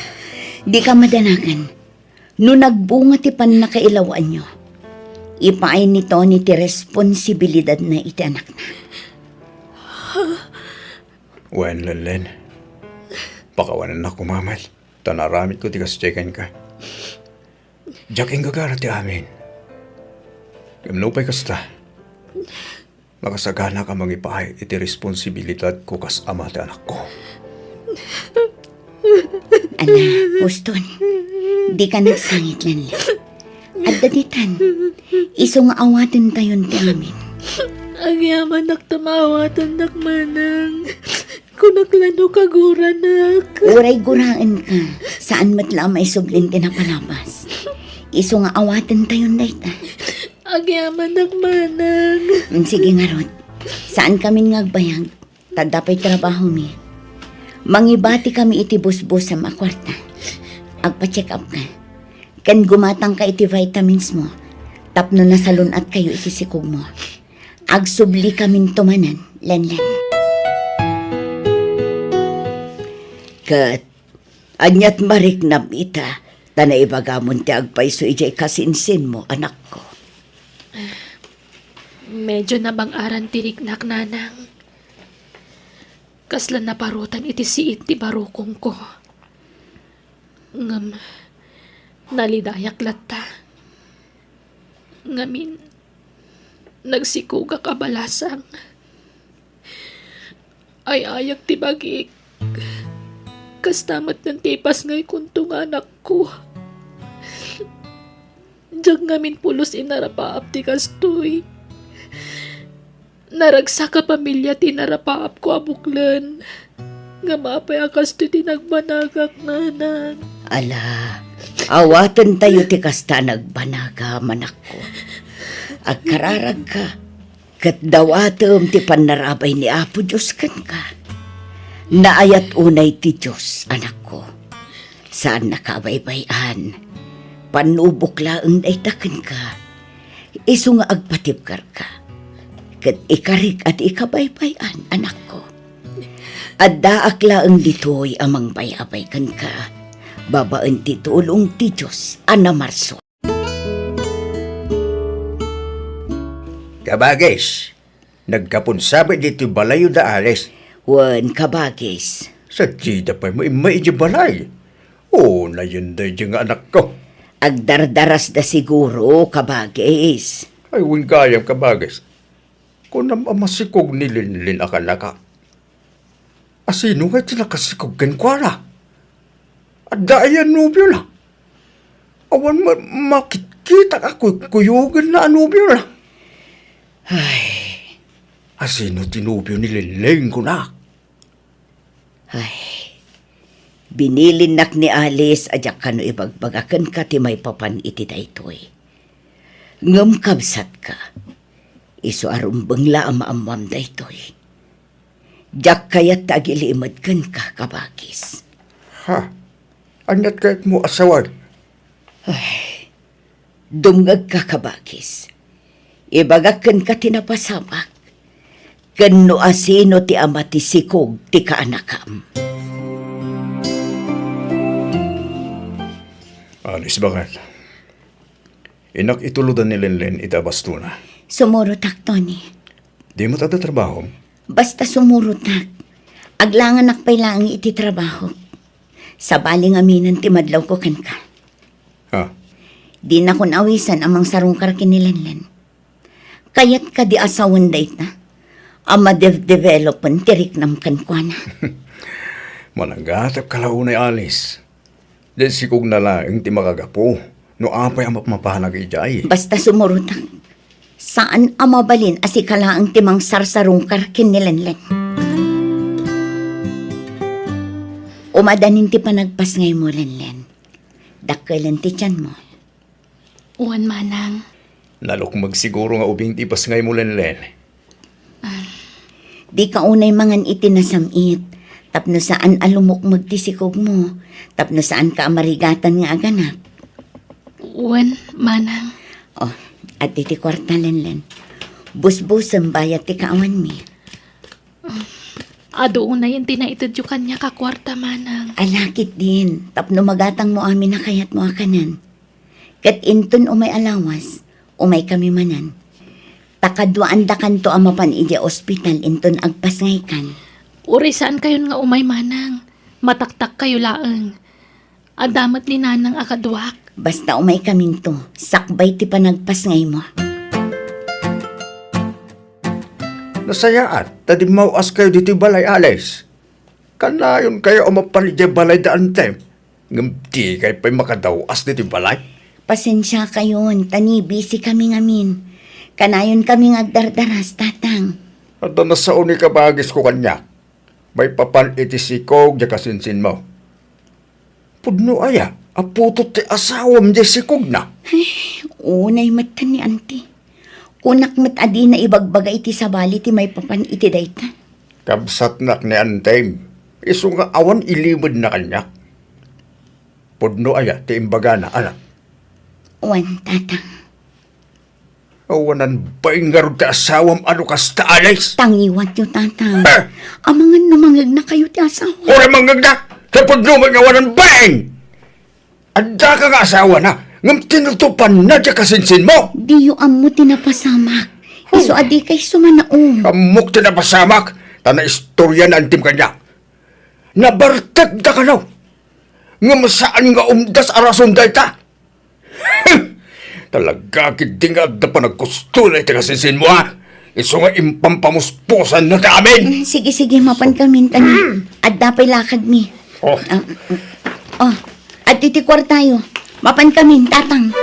di ka madanagan. No nagbunga ti pan nakailawan nyo. Ipaay ni Tony ti responsibilidad na iti anak na. wen, Lenlen. Pakawanan na kumamal. Tanaramit ko ti kasjekan ka. Jaking gagara ti amin. Gamnupay kasta. Nakasagana ka mangipahay iti responsibilidad ko kas ama ti anak ko. Ala, Huston, di ka nagsangit lan. At daditan, isong awatin tayon ti amin. Ang yaman nak tamawatan nak manang. Kunaklano kagura nak. Uray guraan ka, saan matla may sublin ti napalabas. Isong awatin tayon dayta. Ang yaman nak manang. Sige nga Rod, saan kami ngagbayag? Tadapay trabaho mi. Mangibati kami iti busbus sa makwarta. Agpa-check up ka. Kan gumatang ka iti vitamins mo. Tapno na salunat kayo iti sikog mo. Agsubli kaming tumanan, Lenlen. Kat, anyat marik na ita, tanay bagamon ti agpaiso ijay kasinsin mo, anak ko. Medyo nabang aran tiriknak nanang. Kaslan na parutan iti siit ti barukong ko. Ngam, nalidayak latta. Ngamin, nagsikuga kabalasang. Ay ayak ti bagik. Kastamat ng tipas ngay kuntong anak ko. Diyag ngamin pulos inarapaap ti kastoy. Naragsa ka pamilya tinarapaap ko abuklan. Nga mapay akas ti tinagbanagak nanang. Ala, awatan tayo ti kasta nagbanaga, manak ko. Agkararag ka, Kat dawatom ti panarabay ni Apo Diyos kan ka. Naayat unay ti Diyos, anak ko. Saan nakabaybayan? Panubok laeng daytaken ka. Isu nga agpatibkar ka. Kat ikarik at ikabaybayan, anak ko. At daak laeng ditoy amang bayabay kan ka. Babaan ti tulong ti Diyos, anamarso. Kabagis, nagkapunsabi dito balayo da alis. Wan kabagis. Sa tida pa mo imay di balay. Oo, na yun da yung anak ko. Agdardaras da siguro, kabagis. Ay, win kayang kabagis. Kung namasikog ni Linlin akala ka. Asino nga tinakasikog kan kwa na? At dayan nubyo na. Awan makikita ka kuyugan na nubyo na. Ay, Asino tinubyo ni Linlin ko na? binilinak ni Alice adyak kano ibagbagakan ka ti may papan iti daytoy. Ngam kabsat ka. Isu arumbang la amaamam daytoy. Jak kayat tagiliimad kan ka kabagis. Ha? Anyat kahit mo asawan? Dumgag ka kabagis. Ibagakan ka tinapasamak. Kano asino ti ama ti sikog ti kaanakam. Alis bakit? Inak ituludan ni Linlin itabasto na. Sumurutak, Tony. Di mo tada trabaho? Basta sumurutak. Aglangan nakpay lang iti trabaho. Sa baling aminan ti madlaw ko kan ka. Ha? Di na kun awisan amang sarungkar kinilanlan. Kayat ka di asawan dayt na. Ama developan tirik nam kan kwa na. Mananggatap kalaunay alis. Di sikog na lang ti makagapo. No apay ang mapahanag ijay. Basta sumurutak. Saan amabalin asikala ang timang sarsarungkar kinilanlan. Umadanin ti panagpas ngay mo, Lenlen. Dakkelan ti tiyan mo. Uwan manang. Nalok magsiguro nga ubing tipas ngay mo Lenlen. Di ka unay mangan itinasamit. Tapno saan alumok magtisikog mo. Tapno saan ka amarigatan nga aganap. Uwan manang. Oh, at iti kwarta, Lenlen. Busbusam bayat ti kaawan mi. Ado una yung tinaitid yung kanya kakwarta manang. Alakit din. Tapno magatang mo amin na kayat mo akanan. Kat inton umay alawas, umay kami manan. Takadwaan da kanto amapan iti ospital inton agpasngay kan. Uri saan kayo nga umay manang. Mataktak kayo laeng. Adamat ni nanang akadwak. Basta umay kamin to, sakbay ti panagpasngay mo. Nasayaat, tadi mauas kayo dito balay alis. Kanayon kayo umapan iti balay daan tem. Ngamdi kayo pa'y makadawas dito balay. Pasensya kayon, tani busy kami ngamin. Kanayon kami ngagdardaras, tatang. At nasa uni ka bagis ko kanya. May papan iti sikog di kasinsin mo. Pudno aya, aputot ti asawam di sikog na. Unay mata ni auntie. Kunak mat adi na ibagbaga iti sabali ti may papan iti dayta. Kabsat nak ni Antay, iso nga awan ilimod na kanya. Pudno aya, ti imbaga na, anak. Wan, tatang. Awanan ba ingarod ti asawam ano kas taalis? Tangiwat yung tatang. Eh! Amangan namangag na kayo ti asawa. Ora mangagda, sa pudno may awanan baing! Adda ka nga asawa na, ngam tinutupan na di kasinsin mo! Di yu ammo tinapasamak. Iso adi kay sumanaong. Amok tinapasamak, tana istorya na antim kanya. Nabartag da ka na. Nga masaan nga umdas arason da ita. Talaga kitingag da pa nagkustulay ti kasinsin mo ha. Iso nga impampamuspusan na ta amin. Sige, mapan kami tani. At dapay lakad mi. Oh, At titikwar tayo. Mapan kami, tatang.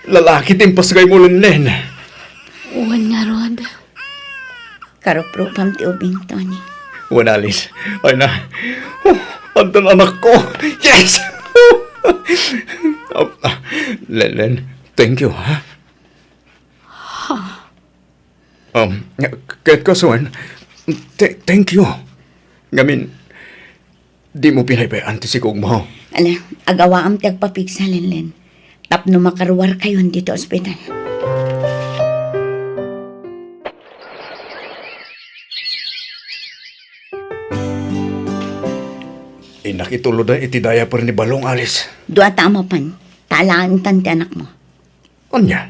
lalaki timpasgay mo Lenlen. Uwan nga rod. Karopro pam ti ubing, Tony. Wanalis. Ay na. Andan anak ko. Yes! Lenlen, Thank you, ha? Kahit kasuan, thank you. Ngamin, di mo pinaybayan ti sikog mo. Ala, agawa am tagpapigsa, Lenlen. Tapno makaruwar kayo dito ospital. Nakitulod na iti diaper ni Balong, Alice. Dua tama pan. Talaan tan ti anak mo. Anya?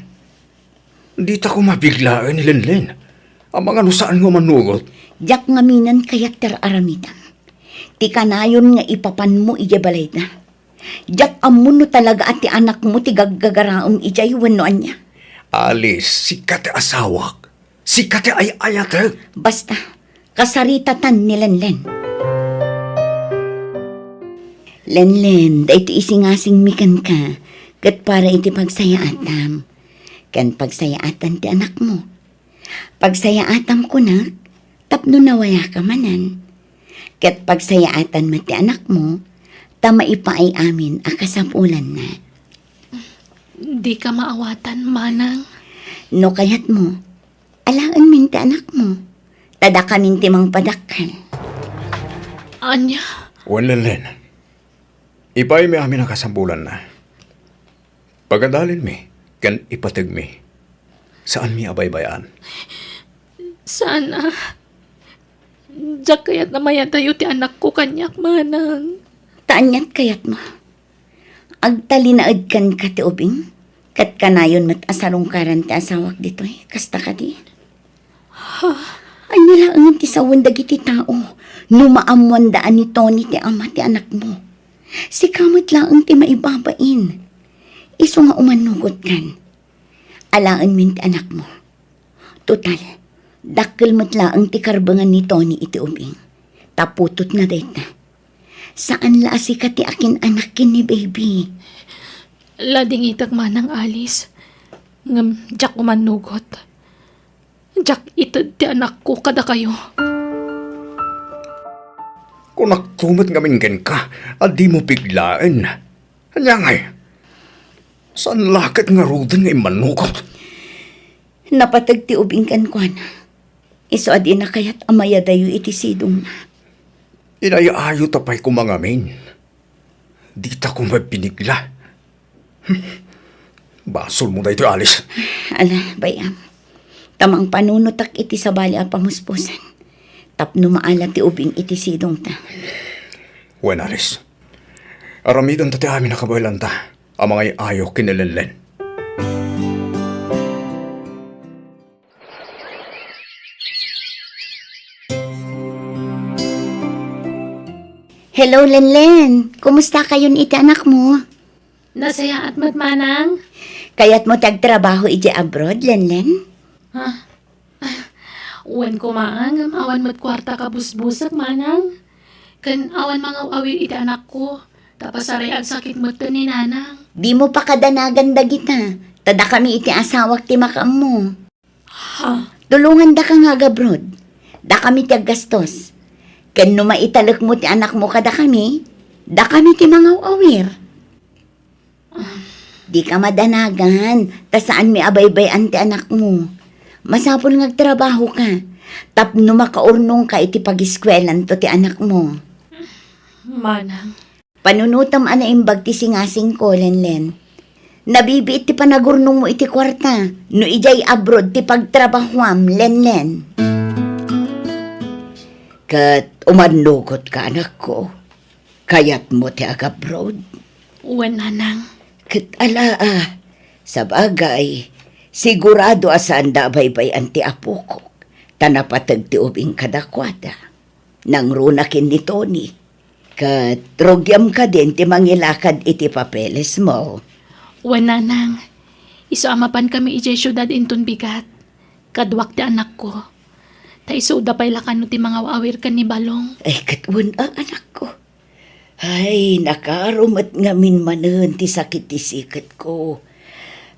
Di ta ko mabiglaan ni Lenlen. Ang mga saan nga manugot. Jak ngaminan kayat ter aramitan. Ti kanayon nga ipapan mo ijabalay na. Jak amuno talaga at ti anak mo ti gaggagaraon ijay wanoan niya. Alice, si kate asawak. Si kate ay ayatag. Basta, kasaritatan ni Lenlen. Lenlen, da ito isingasing mikan ka, kat para iti pagsayaatam. Kan pagsayaatan ti anak mo. Pagsayaatam ko na, tapno nawaya ka manan. Kat pagsayaatan mo ti anak mo, tama ipaay amin akasapulan na. Di ka maawatan, manang. No kayat mo, alaan min ti anak mo. Tada kamin ti mang padakal. Anya, Wan Lenlen. Ipay mi amin ang kasambulan na. Pagadalin mi, kan ipatag mi. Saan mi abay-bayan? sana. Jak kayat na maya tayo ti anak ko kanyak, manang. Taanyat kayat mo. Agtalinaad kan ka ti ubing. Kat kanayon mat asarong karan ti asawak dito eh. Kasta ka di. Anya lang ti sawan dagiti tao. Numaamuan daan ni Tony ti ama ti anak mo. Si kamot lang ti maibabain. Iso nga umanugot kan. Alaan min ti anak mo. Total, dakkel mo't lang ti karbangan ni Tony iti ubing. Taputot na dayta. Saan la si ti akin anakin ni baby? Lading itag manang Alice. Ngam, jak umanugot. Jak itad ti anak ko kada kayo. Kung nagtumot ngamin gan ka, at di mo biglaan. Anya ngay, saan lakat nga rudan nga imanukot? Napatag ti ubing kan kwa na. Iso adi na kayat amaya dayo iti sidong na. Inayaayo tapay ko mga min. Di ta ko mabinigla. Basol mo na ito, Alice. Ala, bayam. Tamang panunutak iti sa bali a pamuspusan. Tapno maala ti ubing iti sidong ta. Wen, Alice. Aramidan ta ti amin nakabaylan ta. Ang mga ayaw kinilenlen. Hello, Lenlen. Kumusta kayon iti anak mo? Nasaya at matmanang? Kayat mo tagtrabaho iti abroad, Lenlen? Wen ko maang, awan mo't kwarta ka busbusak, manang. Kan awan mga awir iti anak ko. Tapos aray ang sakit mo to ni nanang. Di mo pa kadanagan dagita. Tada kami iti asawak ti makam mo. Tulungan da ka nga abroad. Da kami ti gastos. Ken no maitalak mo ti anak mo kada kami, da kami ti mga awir. Di ka madanagan, ta saan mi abay-bayan ti anak mo. Masapol ngagtrabaho ka, tapno makaurnong ka iti pag-iskwelan to ti anak mo. Manang. Panunutam ana imbag ti singasing ko, Lenlen. Nabibiit ti panagurnong mo iti kwarta, no ijay abroad ti pagtrabahuam, Lenlen. Kat umanugot ka, anak ko. Kayat mo ti agabroad. Wen, nanang. Kat sa bagay, sigurado asaan da baybay anti apo ko. Tanapatag ti ubing kadakwada. Nang runakin ni Tony. Kat rogyam ka din ti mangilakad iti papeles mo. Wen, nanang. Iso amapan kami ijay syudad inton bigat. Kadwak ti anak ko. Ta iso da pay lakan no ti mga awir kan ni Balong. Ay katwan anak ko. Ay nakarumat nga minmanen ti sakit ti sikat ko.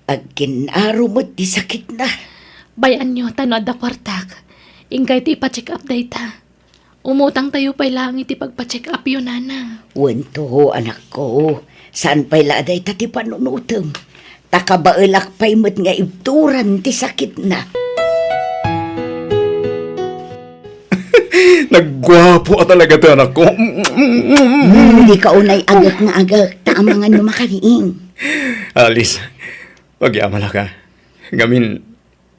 Agkin arumat ti sakit na. Bayan nyo, tano da kwartak. Ingkay ti ipa-check up dayta. Umutang tayo pay lang iti pagpa-check up yun, nanang. Wento, anak ko. Saan pa'y laaday tati panunutom? Takabaelak pa'y mo't nga ibturan ti sakit na. Nagwapo talaga to anak ko. Hindi ka unay agak nga agak taamangan mo makariing. Alice, pagyamala ka. Gamin,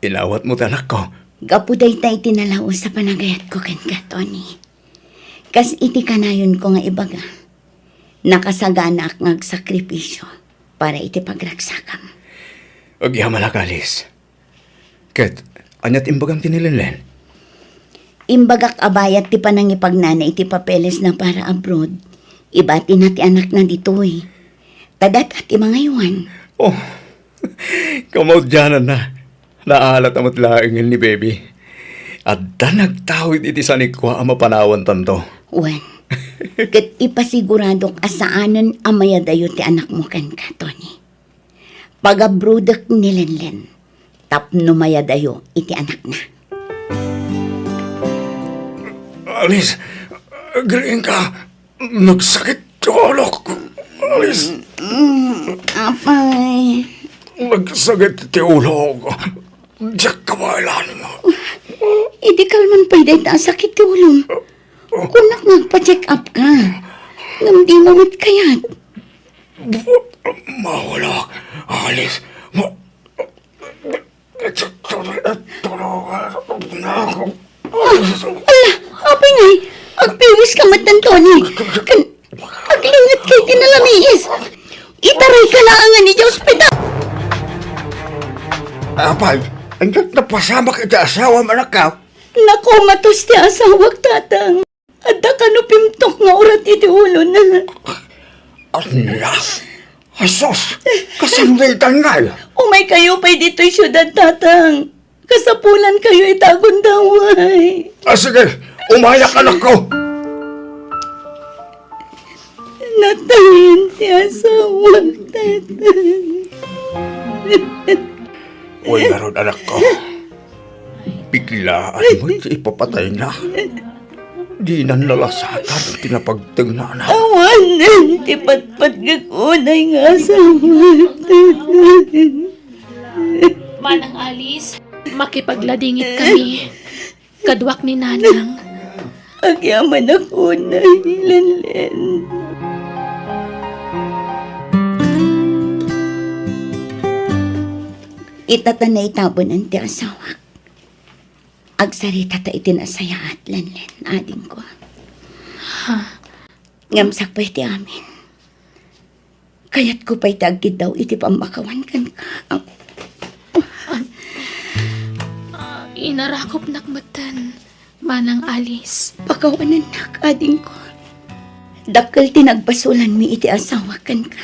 inawat mo anak ko. Gapuday tay tinalaw sa panagayat ko ken ka, Tony. Kas iti kanayon ko nga ibaga. Nakasagana ak ngagsakripisyo para iti pagragsakam. Pagyamala ka, Alice. Ket, anyat imbagang tinilinlen. Imbagak abayat ti panangipagnana iti papeles na para abroad. Ibati na ti anak na dito eh. Tadat at ti mga iwan. Oh, kamaudyanan na. Naalat amat laingin ni baby. At da nagtawid iti sanikwa ang mapanawan tanto. Wan, kat ipasiguradok asaanan amayadayo ti anak mo kan ka, Tony. Pagabrodak nilenlen, tapno mayadayo iti anak na. Alice, green ka. Nagsakit tulok. Alice, Apay, nagsakit ti ulo ko. Diyak kamailan mo. hindi kalman pa'y dahi ta sakit ti ulong. Kunak magpa-check up ka. Ngam di mawit kayat. Mahulak. Alice, tulungan na ako. Ala, apay ngay. Agpiwis ka matan, Tony. Aglingat kay tinalamiis. Itaray ka laangan ni Diyos pita. Apay, ang napasama kita asawa manakaw. Naku, matos ti asawag tatang. At da ka no pimtok nga orat iti ulo na. Ala, asos, kasanditan nga. Umay kayo pa'y dito'y syudad tatang. Kasapulan kayo itagon daway. Sige, umayak anak ko. Natayin ti asawag tatang. Uy, meron anak ko. Biglaan mo ipapatay na. Di na nalasatan tinapagtag na anak. Awanan ti patpat gakunay nga asawag tatang. Manang Alice, makipagladingit kami. Kadwak ni Nanang. Agyaman ako na hilanlen. Itatanay tabon ang ti asawak. Agsarita ta itinasaya at lanlen, ading ko. Ngamsak pa iti amin. Kayat ko pa'y tagkid daw iti pambakawan kan ka. Inarakop nakmatan, Manang Alice. Pakawanan nak, ading ko. Dakkel tinagbasulan mi iti asawa kan ka.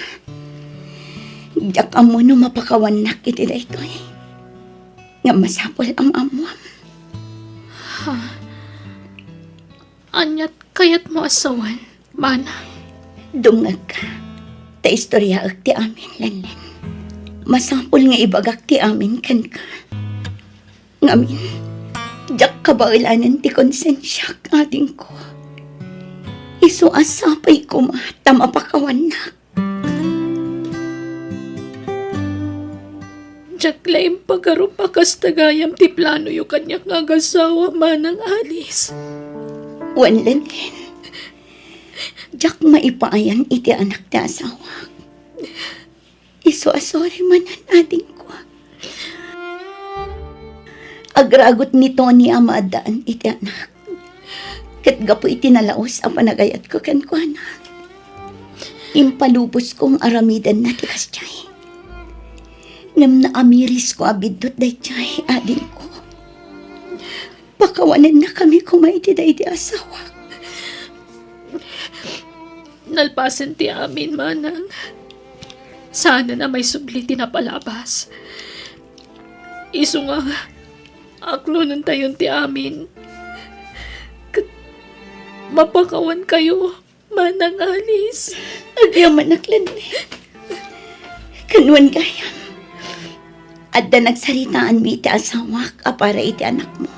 Diyak amo no mapakawan nak iti daytoy. Nga masapol ang amuam. Anyat kayat mo asawan, Manang. Dungag ka. Ta istorya ak ti amin, lanlen. Masapol nga ibagak ti amin kan ka. Ngamin, diyak kabailanan ti konsensya ading ko. Isu asapay ko mapakawan nak. Diyak laim pagarupakas tagayam ti plano yu kanyak nga gasawa, Manang Alice. Wan lanlen. Diyak maipaayan iti anak ti asawa. Isu asori manan ading ko. Agragot ni Tony amadaan iti anak. Kat gapo iti nalaos a panagayat ko ken ko anak. Impalubos kong aramidan na ti kasjay. Ngam na amiris ko abidot day jay ading ko. Pakawanan na kami kumay ti day di asawa. Nalpasan ti amin, Manang. Sana na may subliti na palabas. Isu nga, aklo nun tayon ti amin. Mapakawan kayo, Manang Alice. Agyaman naklan Kanwan gayam. Adda nagsaritaan mi iti asawak para iti anak mo.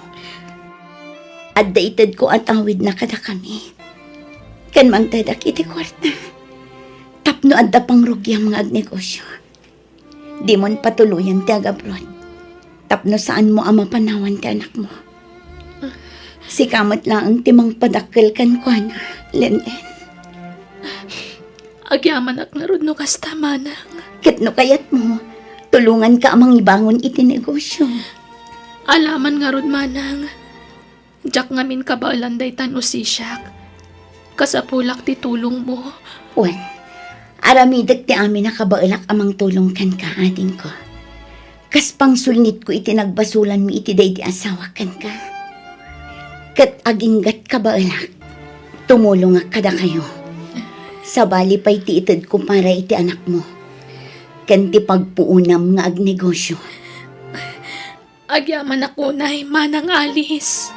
Adda itad ko at awid na kada kami. Kan mang tadak iti kwarta. Tapno adda pang rugyang mga agnegosyo. Di mon patuluyan ti agabroad. Tapno saan mo ang mapanawan ti anak mo. Si kamot lang ang timang padakkel kan kwa na, Lenlen. Agyaman ak narod no kasta manang. Kitno kayat mo, tulungan ka amang ibangon iti negosyo. Alaman nga rod manang. Jak ngamin kabaalan day tan usisyak. Kasapulak ti tulong mo. Wan, aramidag ti amin nakabailak amang tulong kan ka, ading ko. Kas pang sulnit ko iti nagbasulan mi iti day ti asawa kan ka. Kat aginggat kabailak, tumulong ak kada kayo. Sabali pa'y ti itad ko para iti anak mo. Kan ti pagpuunam nga agnegosyo. Agyaman ako nay manang alis.